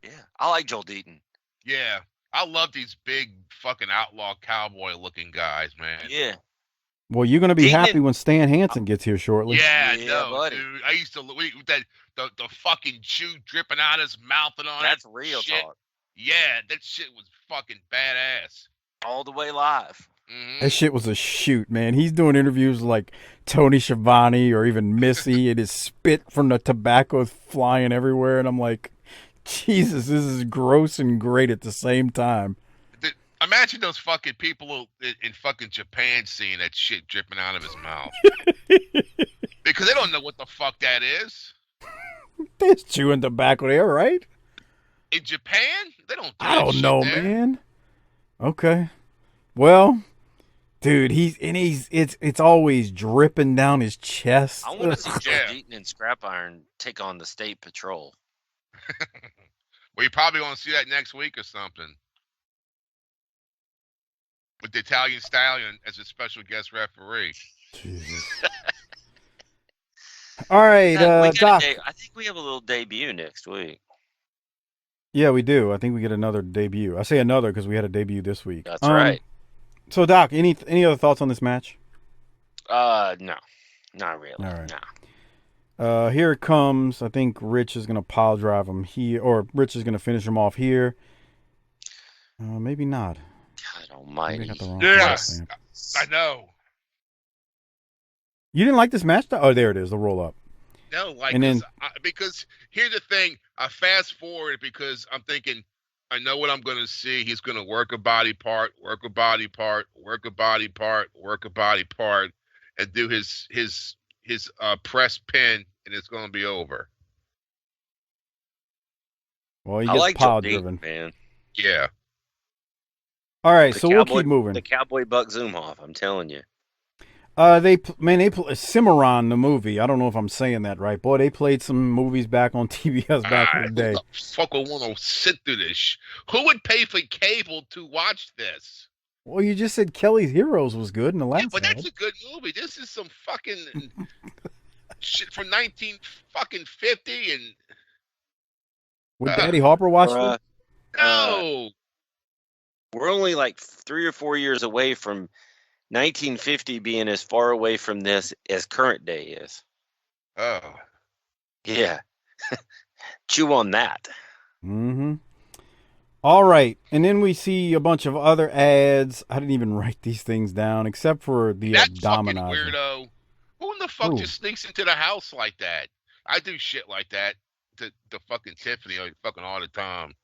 Speaker 2: Yeah, I like Joel Deaton.
Speaker 3: Yeah, I love these big fucking outlaw cowboy looking guys, man.
Speaker 2: Yeah.
Speaker 1: Well, you're going to be
Speaker 2: Deaton
Speaker 1: happy when Stan Hansen gets here shortly.
Speaker 3: Yeah,
Speaker 2: Yeah,
Speaker 3: no,
Speaker 2: buddy.
Speaker 3: dude. I used to look with that the fucking chew dripping out his mouth and all
Speaker 2: That's
Speaker 3: that
Speaker 2: real
Speaker 3: shit.
Speaker 2: talk.
Speaker 3: Yeah, that shit was fucking badass.
Speaker 2: All the way live.
Speaker 3: Mm-hmm.
Speaker 1: That shit was a shoot, man. He's doing interviews like Tony Schiavone or even Missy, and his spit from the tobacco is flying everywhere, and I'm like, Jesus, this is gross and great at the same time.
Speaker 3: Imagine those fucking people in fucking Japan seeing that shit dripping out of his mouth. Because they don't know what the fuck that is.
Speaker 1: They're chewing tobacco there, right?
Speaker 3: In Japan? They don't do
Speaker 1: I
Speaker 3: that
Speaker 1: don't
Speaker 3: shit
Speaker 1: know,
Speaker 3: there.
Speaker 1: man. Okay. Well, dude, it's always dripping down his chest.
Speaker 2: I want to see Joel
Speaker 3: Yeah.
Speaker 2: Deaton and Scrap Iron take on the State Patrol.
Speaker 3: Well, you probably want to see that next week or something. With the Italian Stallion as a special guest referee.
Speaker 1: Jesus. All right, Doc.
Speaker 2: I think we have a little debut next week.
Speaker 1: Yeah, we do. I think we get another debut. I say another because we had a debut this week.
Speaker 2: That's right.
Speaker 1: So, Doc, any other thoughts on this match?
Speaker 2: No, not really.
Speaker 1: All right.
Speaker 2: No.
Speaker 1: Here it comes. I think Rich is going to pile drive him here, or Rich is going to finish him off here. Maybe not.
Speaker 2: God almighty.
Speaker 1: Maybe I got the wrong
Speaker 3: Yes,
Speaker 1: thing.
Speaker 3: I know.
Speaker 1: You didn't like this match? Oh, there it is, the roll up.
Speaker 3: No, like,
Speaker 1: And then-
Speaker 3: because here's the thing. I fast forward because I'm thinking, I know what I'm going to see. He's going to work a body part, work a body part, work a body part, work a body part, and do his press pin, and it's going to be over.
Speaker 1: Well, he
Speaker 2: I
Speaker 1: gets
Speaker 2: like
Speaker 1: pile
Speaker 2: Joel
Speaker 1: driven.
Speaker 2: Deaton, man.
Speaker 3: Yeah.
Speaker 1: All right,
Speaker 2: The
Speaker 1: so we'll
Speaker 2: cowboy-
Speaker 1: keep moving.
Speaker 2: The Cowboy Buck Zumhoff, I'm telling you.
Speaker 1: They Cimarron, the movie. I don't know if I'm saying that right. Boy, they played some movies back on TBS back in the day.
Speaker 3: Who the fuck would want to sit through this? Who would pay for cable to watch this?
Speaker 1: Well, you just said Kelly's Heroes was good in the last
Speaker 3: Yeah, but that's
Speaker 1: ad.
Speaker 3: a good movie. This is some fucking shit from 1950 and
Speaker 1: Would Daddy Harper watch
Speaker 2: Bruh.
Speaker 1: it?
Speaker 3: no.
Speaker 2: We're only like 3 or 4 years away from 1950 being as far away from this as current day is.
Speaker 3: Oh.
Speaker 2: Yeah. Chew on that.
Speaker 1: Mm-hmm. All right, and then we see a bunch of other ads. I didn't even write these things down except for the
Speaker 3: That fucking
Speaker 1: abdominizer.
Speaker 3: weirdo. Who in the fuck
Speaker 1: Who?
Speaker 3: just sneaks into the house like that? I do shit like that to fucking Tiffany like, fucking all the time.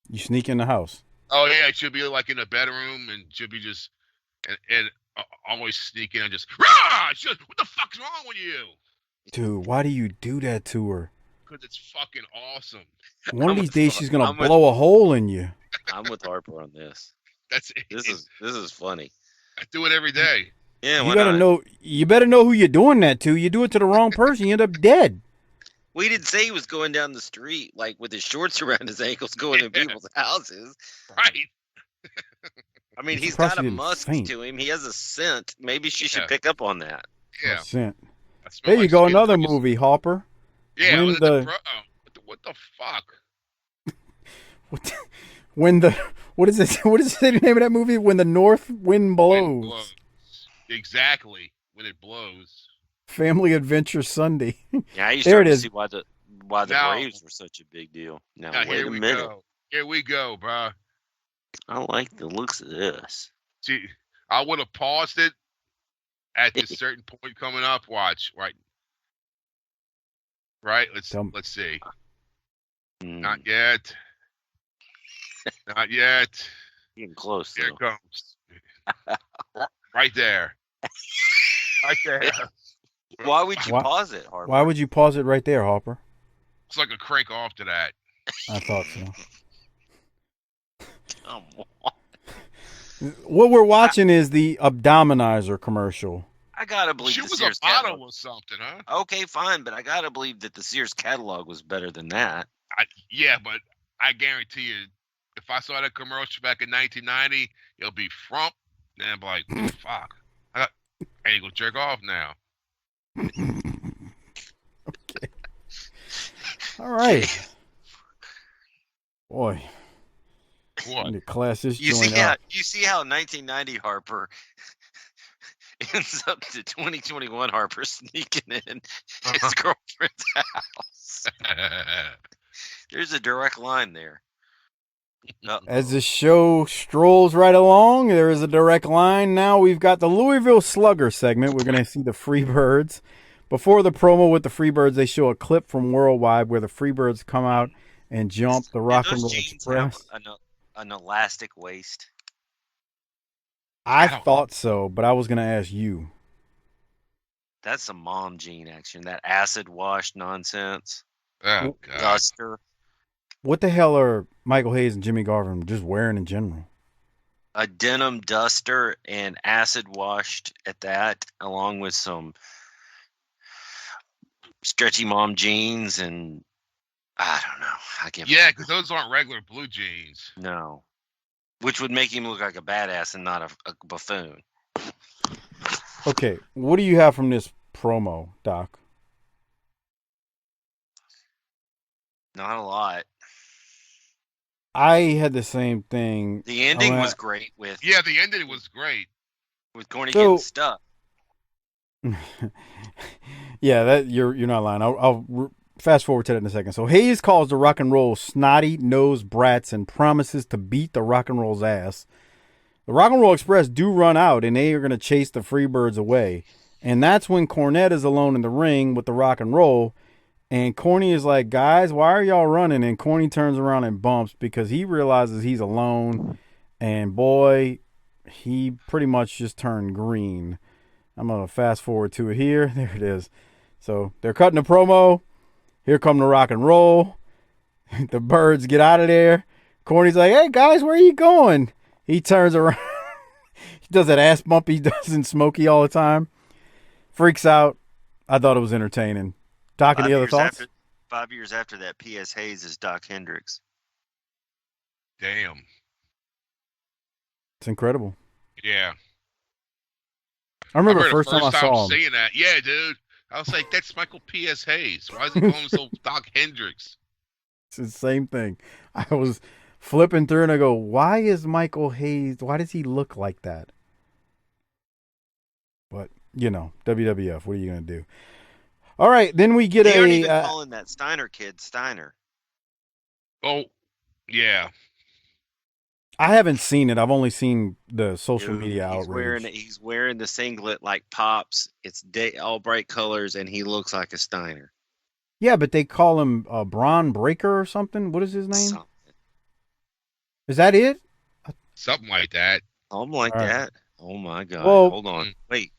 Speaker 1: You sneak in the house.
Speaker 3: Oh yeah, it should be like in the bedroom and should be just and always sneak in and just rah! What the fuck's wrong with you?
Speaker 1: Dude, why do you do that to her?
Speaker 3: Because it's fucking awesome.
Speaker 1: One of
Speaker 2: I'm
Speaker 1: these
Speaker 2: with-
Speaker 1: days she's gonna
Speaker 2: I'm with-
Speaker 1: blow a hole in you.
Speaker 2: I'm with Harper on this.
Speaker 3: That's it.
Speaker 2: This is funny.
Speaker 3: I do it every day.
Speaker 2: Yeah,
Speaker 1: You
Speaker 2: why
Speaker 1: gotta
Speaker 2: not?
Speaker 1: know. You better know who you're doing that to. You do it to the wrong person, you end up dead.
Speaker 2: We didn't say he was going down the street like with his shorts around his ankles going to people's houses.
Speaker 3: Right.
Speaker 2: I mean,
Speaker 1: I'm
Speaker 2: he's
Speaker 1: surprised
Speaker 2: got a
Speaker 1: he didn't
Speaker 2: musk
Speaker 1: faint.
Speaker 2: to him. He has a scent. Maybe she should
Speaker 3: Yeah.
Speaker 2: pick up on that.
Speaker 3: Yeah.
Speaker 1: Percent.
Speaker 3: I smell
Speaker 1: There you
Speaker 3: like
Speaker 1: go,
Speaker 3: skin
Speaker 1: another
Speaker 3: grease.
Speaker 1: movie, Harper.
Speaker 3: Yeah.
Speaker 1: When
Speaker 3: What
Speaker 1: the-
Speaker 3: the fuck?
Speaker 1: When the what is it? What is the name of that movie? When the North Wind Blows.
Speaker 3: Exactly. When it blows.
Speaker 1: Family Adventure Sunday.
Speaker 2: Yeah, you
Speaker 1: There
Speaker 2: start
Speaker 1: it
Speaker 2: to
Speaker 1: is.
Speaker 2: see why the Braves were such a big deal. Now wait
Speaker 3: here
Speaker 2: a
Speaker 3: we
Speaker 2: minute.
Speaker 3: go. Here we go, bro.
Speaker 2: I like the looks of this.
Speaker 3: See, I would have paused it at this certain point coming up. Watch, right. Let's see. Not yet. Not yet.
Speaker 2: Getting close.
Speaker 3: Here it comes. Right there. Right there.
Speaker 2: Why would you pause it, Harper?
Speaker 1: Why would you pause it right there, Harper?
Speaker 3: It's like a crank off to that.
Speaker 1: I thought so.
Speaker 2: Come on.
Speaker 1: What we're watching is the Abdominizer commercial.
Speaker 2: I gotta believe
Speaker 3: She
Speaker 2: the
Speaker 3: was
Speaker 2: Sears
Speaker 3: a bottle
Speaker 2: catalog.
Speaker 3: or something, huh?
Speaker 2: Okay, fine, but I gotta believe that the Sears catalog was better than that.
Speaker 3: Yeah, but I guarantee you, if I saw that commercial back in 1990, it'll be frump. Then I'm like, fuck. I ain't gonna jerk off now.
Speaker 1: Okay. All right. Boy.
Speaker 3: What?
Speaker 1: I need to class this
Speaker 2: You
Speaker 1: joint
Speaker 2: see how
Speaker 1: up.
Speaker 2: 1990 Harper ends up to 2021 Harper sneaking in his girlfriend's house. There's a direct line there.
Speaker 1: As the show strolls right along, there is a direct line. Now we've got the Louisville Slugger segment. We're going to see the Freebirds. Before the promo with the Freebirds, they show a clip from Worldwide where the Freebirds come out and jump the Rock and Roll Express.
Speaker 2: An elastic waist.
Speaker 1: I thought so, but I was going to ask you.
Speaker 2: That's some mom jean action. That acid wash nonsense.
Speaker 3: Oh, God.
Speaker 2: Duster.
Speaker 1: What the hell are Michael Hayes and Jimmy Garvin just wearing in general?
Speaker 2: A denim duster and acid washed at that, along with some stretchy mom jeans and I don't know.
Speaker 3: Yeah, because those aren't regular blue jeans.
Speaker 2: No. Which would make him look like a badass and not a buffoon.
Speaker 1: Okay, what do you have from this promo, Doc?
Speaker 2: Not a lot.
Speaker 1: I had the same thing.
Speaker 2: The ending was great with
Speaker 3: Yeah, the ending was great.
Speaker 2: with Corny getting stuck.
Speaker 1: Yeah, that you're not lying. I'll fast forward to that in a second. So Hayes calls the Rock and Roll snotty nosed brats and promises to beat the Rock and Roll's ass. The Rock and Roll Express do run out, and they are going to chase the Freebirds away. And that's when Cornette is alone in the ring with the Rock and Roll. And Corny is like, guys, why are y'all running? And Corny turns around and bumps because he realizes he's alone. And boy, he pretty much just turned green. I'm going to fast forward to it here. There it is. So they're cutting a promo. Here come the Rock and Roll. The Birds get out of there. Corny's like, hey, guys, where are you going? He turns around. He does that ass bump he does in Smokey all the time. Freaks out. I thought it was entertaining. Doc, any other thoughts?
Speaker 2: 5 years after that, P.S. Hayes is Doc Hendricks.
Speaker 3: Damn.
Speaker 1: It's incredible.
Speaker 3: Yeah.
Speaker 1: I remember the first time I saw him.
Speaker 3: Seeing that. Yeah, dude. I was like, that's Michael P.S. Hayes. Why is he calling himself Doc Hendricks?
Speaker 1: It's the same thing. I was flipping through and I go, why is Michael Hayes, why does he look like that? But, you know, WWF, what are you going to do? All right, then we get
Speaker 2: They aren't even calling that Steiner kid Steiner.
Speaker 3: Oh, yeah.
Speaker 1: I haven't seen it. I've only seen the social media outrage.
Speaker 2: He's wearing the singlet like Pops. It's all bright colors, and he looks like a Steiner.
Speaker 1: Yeah, but they call him Braun Breaker or something. What is his name?
Speaker 2: Something.
Speaker 1: Is that it?
Speaker 3: Something like that.
Speaker 2: Something like
Speaker 1: All right.
Speaker 2: that. Oh, my God.
Speaker 1: Well,
Speaker 2: hold on. Wait.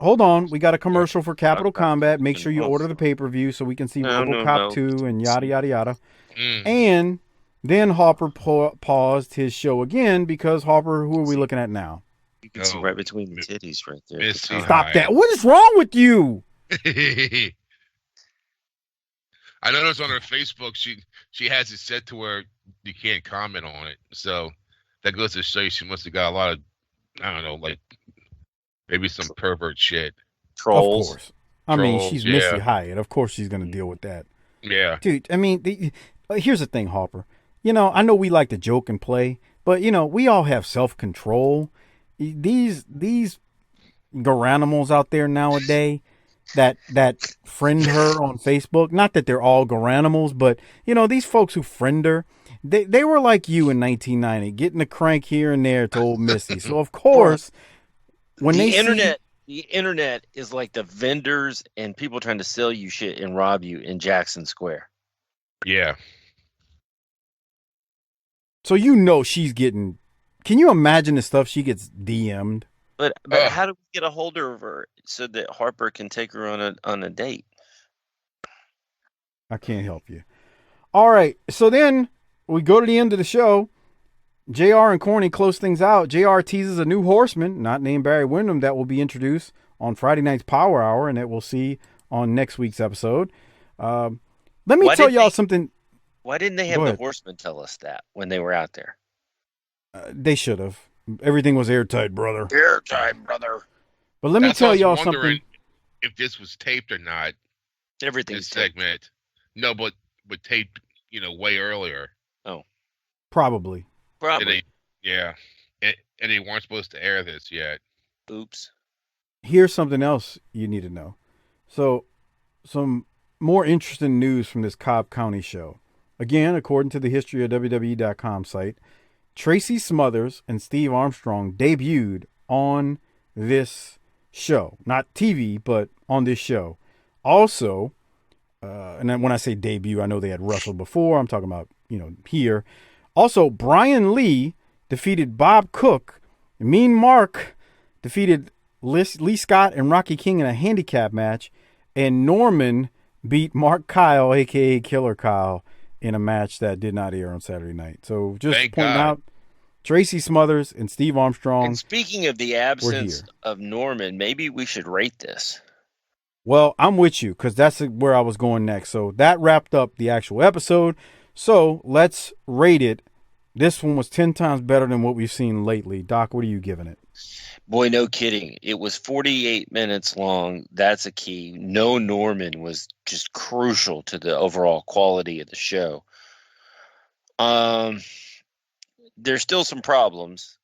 Speaker 1: Hold on. We got a commercial for Capital Combat. Make sure you order the pay-per-view so we can see RoboCop 2 and yada, yada, yada. And then Harper paused his show again because Harper, who are we looking at now?
Speaker 2: You can see right between the titties right there.
Speaker 3: Missy
Speaker 1: Stop that. What is wrong with you?
Speaker 3: I noticed on her Facebook she has it set to where you can't comment on it. So that goes to show you she must have got a lot of, I don't know, like maybe some pervert shit.
Speaker 2: Trolls.
Speaker 1: Of course. I mean,
Speaker 3: Trolls,
Speaker 1: she's
Speaker 3: yeah.
Speaker 1: Missy Hyatt. Of course she's going to deal with that.
Speaker 3: Yeah.
Speaker 1: Dude, I mean, here's the thing, Harper. I know we like to joke and play, but we all have self-control. These garanimals out there nowadays that friend her on Facebook, not that they're all garanimals, but these folks who friend her, they were like you in 1990, getting a crank here and there to old Missy. So of course, when
Speaker 2: the internet is like the vendors and people trying to sell you shit and rob you in Jackson Square.
Speaker 3: Yeah.
Speaker 1: So she's getting. Can you imagine the stuff she gets DM'd?
Speaker 2: But how do we get a hold of her so that Harper can take her on a date?
Speaker 1: I can't help you. All right, so then we go to the end of the show. JR and Corny close things out. JR teases a new Horseman, not named Barry Windham, that will be introduced on Friday night's Power Hour, and that we'll see on next week's episode. Let me tell y'all something.
Speaker 2: Why didn't they have the Horsemen tell us that when they were out there?
Speaker 1: They should have. Everything was airtight, brother.
Speaker 2: Airtight, brother.
Speaker 1: But let me tell y'all something.
Speaker 3: If this was taped or not.
Speaker 2: Everything's
Speaker 3: this segment. No, but taped, way earlier.
Speaker 2: Oh.
Speaker 1: Probably.
Speaker 3: And they weren't supposed to air this yet.
Speaker 2: Oops.
Speaker 1: Here's something else you need to know. So, some more interesting news from this Cobb County show. Again, according to the history of WWE.com site, Tracy Smothers and Steve Armstrong debuted on this show. Not TV, but on this show. Also, and then when I say debut, I know they had wrestled before. I'm talking about, here. Also, Brian Lee defeated Bob Cook. Mean Mark defeated Lee Scott and Rocky King in a handicap match. And Norman beat Mark Kyle, a.k.a. Killer Kyle, in a match that did not air on Saturday night. So just pointing out, Tracy Smothers and Steve Armstrong.
Speaker 2: And speaking of the absence of Norman, maybe we should rate this.
Speaker 1: Well, I'm with you because that's where I was going next. So that wrapped up the actual episode. So let's rate it. This one was 10 times better than what we've seen lately. Doc, what are you giving it?
Speaker 2: Boy, no kidding. It was 48 minutes long. That's a key. No Norman was just crucial to the overall quality of the show. There's still some problems,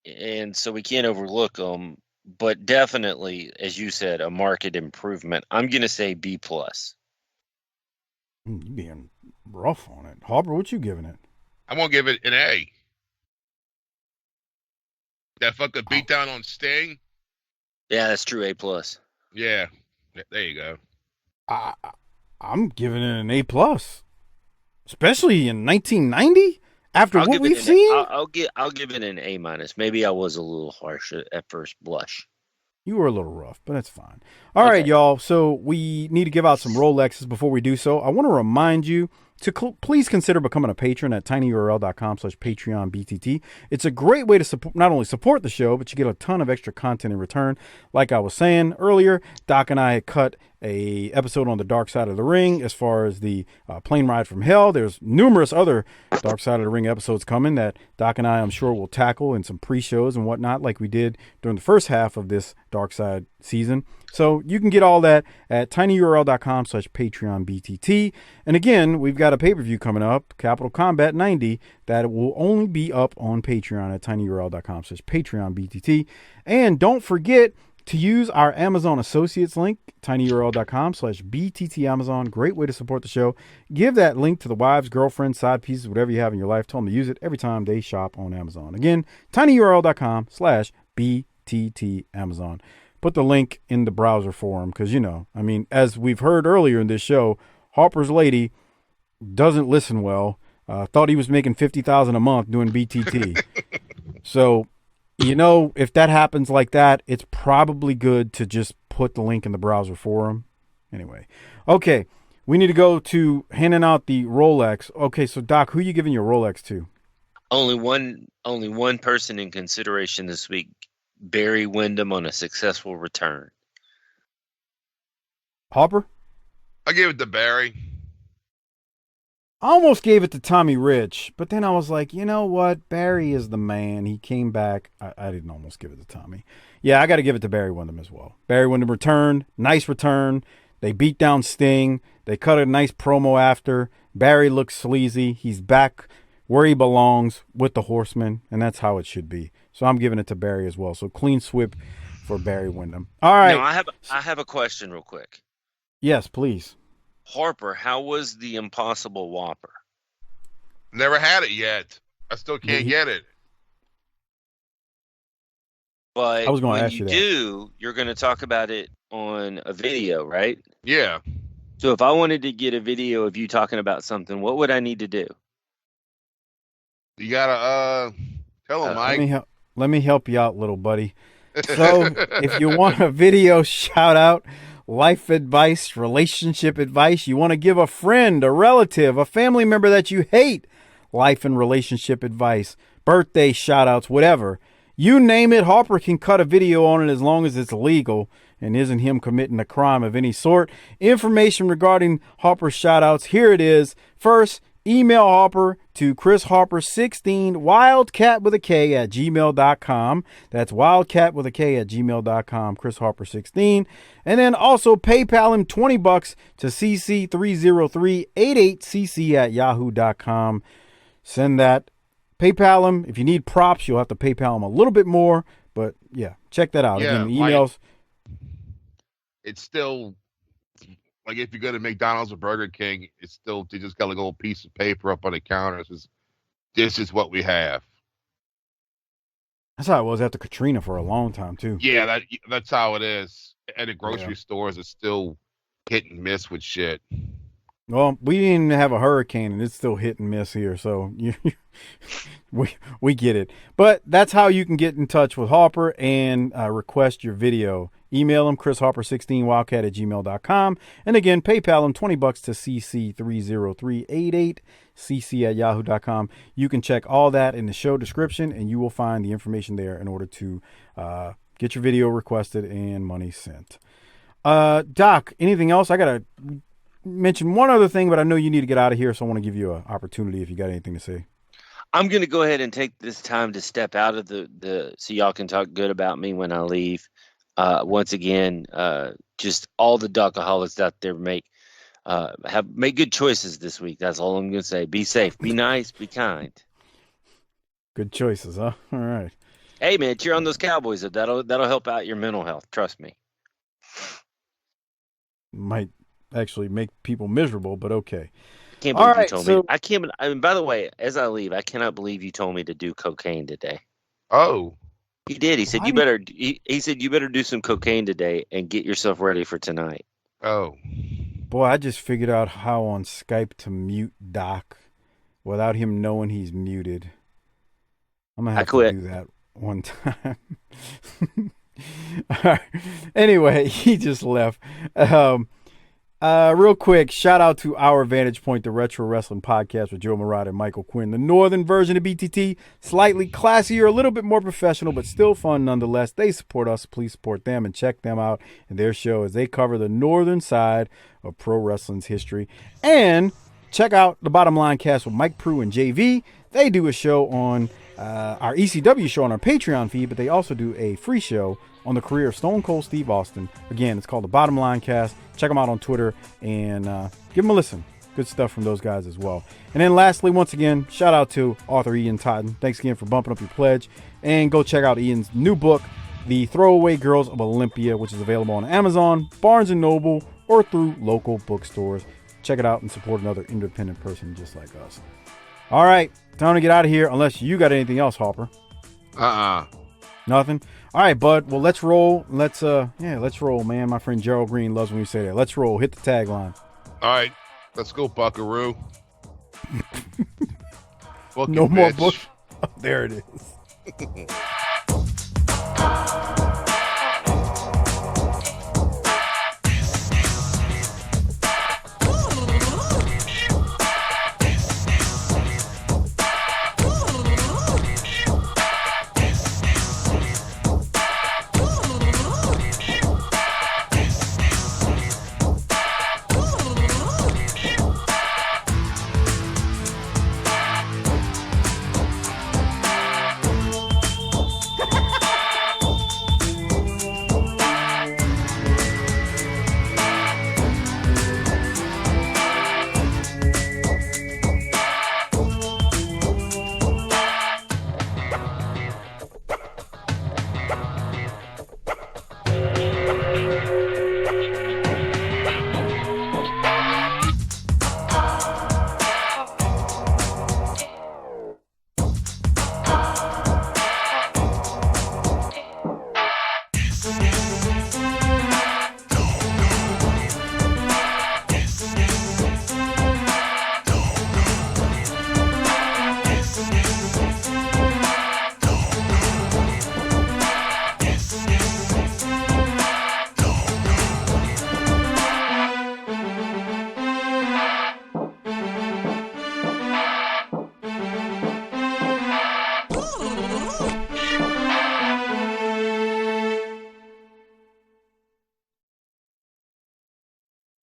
Speaker 2: and so we can't overlook them. But definitely, as you said, a market improvement. I'm going to say B+.
Speaker 1: You're being rough on it. Harper, what you giving it?
Speaker 3: I'm going to give it an A. That fucking beatdown on Sting?
Speaker 2: Yeah, that's true. A+.
Speaker 3: Yeah. There you go.
Speaker 1: I'm giving it an A+. Especially in 1990? After what we've seen?
Speaker 2: I'll give it an A-. Maybe I was a little harsh at first blush.
Speaker 1: You were a little rough, but that's fine. All right, y'all. So we need to give out some Rolexes before we do so. I want to remind you to please consider becoming a patron at tinyurl.com/PatreonBTT. It's a great way to not only support the show, but you get a ton of extra content in return. Like I was saying earlier, Doc and I had cut a episode on the Dark Side of the Ring as far as the plane ride from hell. There's numerous other Dark Side of the Ring episodes coming that Doc and I, I'm sure, will tackle in some pre-shows and whatnot like we did during the first half of this Dark Side season. So you can get all that at tinyurl.com/PatreonBTT. And again, we've got a pay-per-view coming up, Capital Combat 90, that will only be up on Patreon at tinyurl.com/PatreonBTT. And don't forget to use our Amazon Associates link, tinyurl.com/BTTAmazon. Great way to support the show. Give that link to the wives, girlfriends, side pieces, whatever you have in your life. Tell them to use it every time they shop on Amazon. Again, tinyurl.com/BTTAmazon. Put the link in the browser for them because, as we've heard earlier in this show, Harper's lady doesn't listen well. Thought he was making $50,000 a month doing BTT. So, if that happens like that, it's probably good to just put the link in the browser for him. Anyway, okay, we need to go to handing out the Rolex. Okay, so Doc, who are you giving your Rolex to?
Speaker 2: Only one person in consideration this week. Barry Windham on a successful return.
Speaker 1: Harper?
Speaker 3: I gave it to Barry.
Speaker 1: I almost gave it to Tommy Rich, but then I was like, you know what? Barry is the man. He came back. I didn't almost give it to Tommy. Yeah, I got to give it to Barry Windham as well. Barry Windham returned. Nice return. They beat down Sting. They cut a nice promo after. Barry looks sleazy. He's back where he belongs with the Horsemen, and that's how it should be. So I'm giving it to Barry as well. So clean sweep for Barry Windham. All right.
Speaker 2: Now, I have a question real quick.
Speaker 1: Yes, please.
Speaker 2: Harper, how was the Impossible Whopper?
Speaker 3: Never had it yet. I still can't get it.
Speaker 2: But
Speaker 1: I was going to
Speaker 2: when
Speaker 1: ask
Speaker 2: you
Speaker 1: you that.
Speaker 2: do, you're going to talk about it on a video, right?
Speaker 3: Yeah.
Speaker 2: So if I wanted to get a video of you talking about something, what would I need to do?
Speaker 3: You gotta tell him, Mike.
Speaker 1: Let me help you out, little buddy. So if you want a video shout out, life advice, relationship advice, you want to give a friend, a relative, a family member that you hate life and relationship advice, birthday shout outs, whatever, you name it, Harper can cut a video on it as long as it's legal and isn't him committing a crime of any sort. Information regarding Harper's shout outs, here it is. First, email Harper to chrisharper16 wildcat with a K at gmail.com. That's wildcat with a K at gmail.com, chrisharper16. And then also PayPal him $20 to cc30388cc at yahoo.com. Send that. PayPal him. If you need props, you'll have to PayPal him a little bit more. But yeah, check that out.
Speaker 3: Yeah,
Speaker 1: Again, emails.
Speaker 3: It's still like if you go to McDonald's or Burger King, it's still, they just got like a little piece of paper up on the counter. It says, this is what we have.
Speaker 1: That's how it was after Katrina for a long time too.
Speaker 3: Yeah, that's how it is. And the grocery stores are still hit and miss with shit.
Speaker 1: Well, we didn't even have a hurricane, and it's still hit and miss here, so we get it. But that's how you can get in touch with Harper and request your video. Email him, chrisharper16wildcat at gmail.com. And again, PayPal him $20 to cc30388cc at yahoo.com. You can check all that in the show description, and you will find the information there in order to get your video requested and money sent. Doc, anything else? I got to mention one other thing, but I know you need to get out of here, so I want to give you an opportunity if you got anything to say.
Speaker 2: I'm going to go ahead and take this time to step out of the so y'all can talk good about me when I leave. Once again, just all the Docaholics out there make good choices this week. That's all I'm going to say. Be safe, be nice, be kind.
Speaker 1: Good choices, huh? All right.
Speaker 2: Hey man, cheer on those Cowboys. That'll help out your mental health. Trust me.
Speaker 1: Might actually make people miserable, but okay.
Speaker 2: Can't believe you told me. I can't. I mean, by the way, as I leave, I cannot believe you told me to do cocaine today.
Speaker 3: Oh,
Speaker 2: he did. He said you better. He said you better do some cocaine today and get yourself ready for tonight.
Speaker 3: Oh,
Speaker 1: boy, I just figured out how on Skype to mute Doc without him knowing he's muted. I'm gonna have to do that one time. All right. Anyway, he just left. Real quick, shout out to Our Vantage Point, the Retro Wrestling Podcast with Joe Murata and Michael Quinn. The northern version of BTT, slightly classier, a little bit more professional, but still fun nonetheless. They support us. Please support them and check them out in their show as they cover the northern side of pro wrestling's history. And check out the Bottom Line Cast with Mike Prue and JV. They do a show on our ECW show on our Patreon feed, but they also do a free show on the career of Stone Cold Steve Austin. Again, it's called the Bottom Line Cast. Check them out on Twitter and give them a listen. Good stuff from those guys as well. And then lastly, once again, shout out to author Ian Totten. Thanks again for bumping up your pledge. And go check out Ian's new book, The Throwaway Girls of Olympia, which is available on Amazon, Barnes & Noble, or through local bookstores. Check it out and support another independent person just like us. All right, time to get out of here unless you got anything else, Harper. Nothing? All right, bud. Well, let's roll. Let's roll, man. My friend Gerald Green loves when we say that. Let's roll. Hit the tagline.
Speaker 3: All right, let's go, Buckaroo.
Speaker 1: No more Bush. Oh, there it is.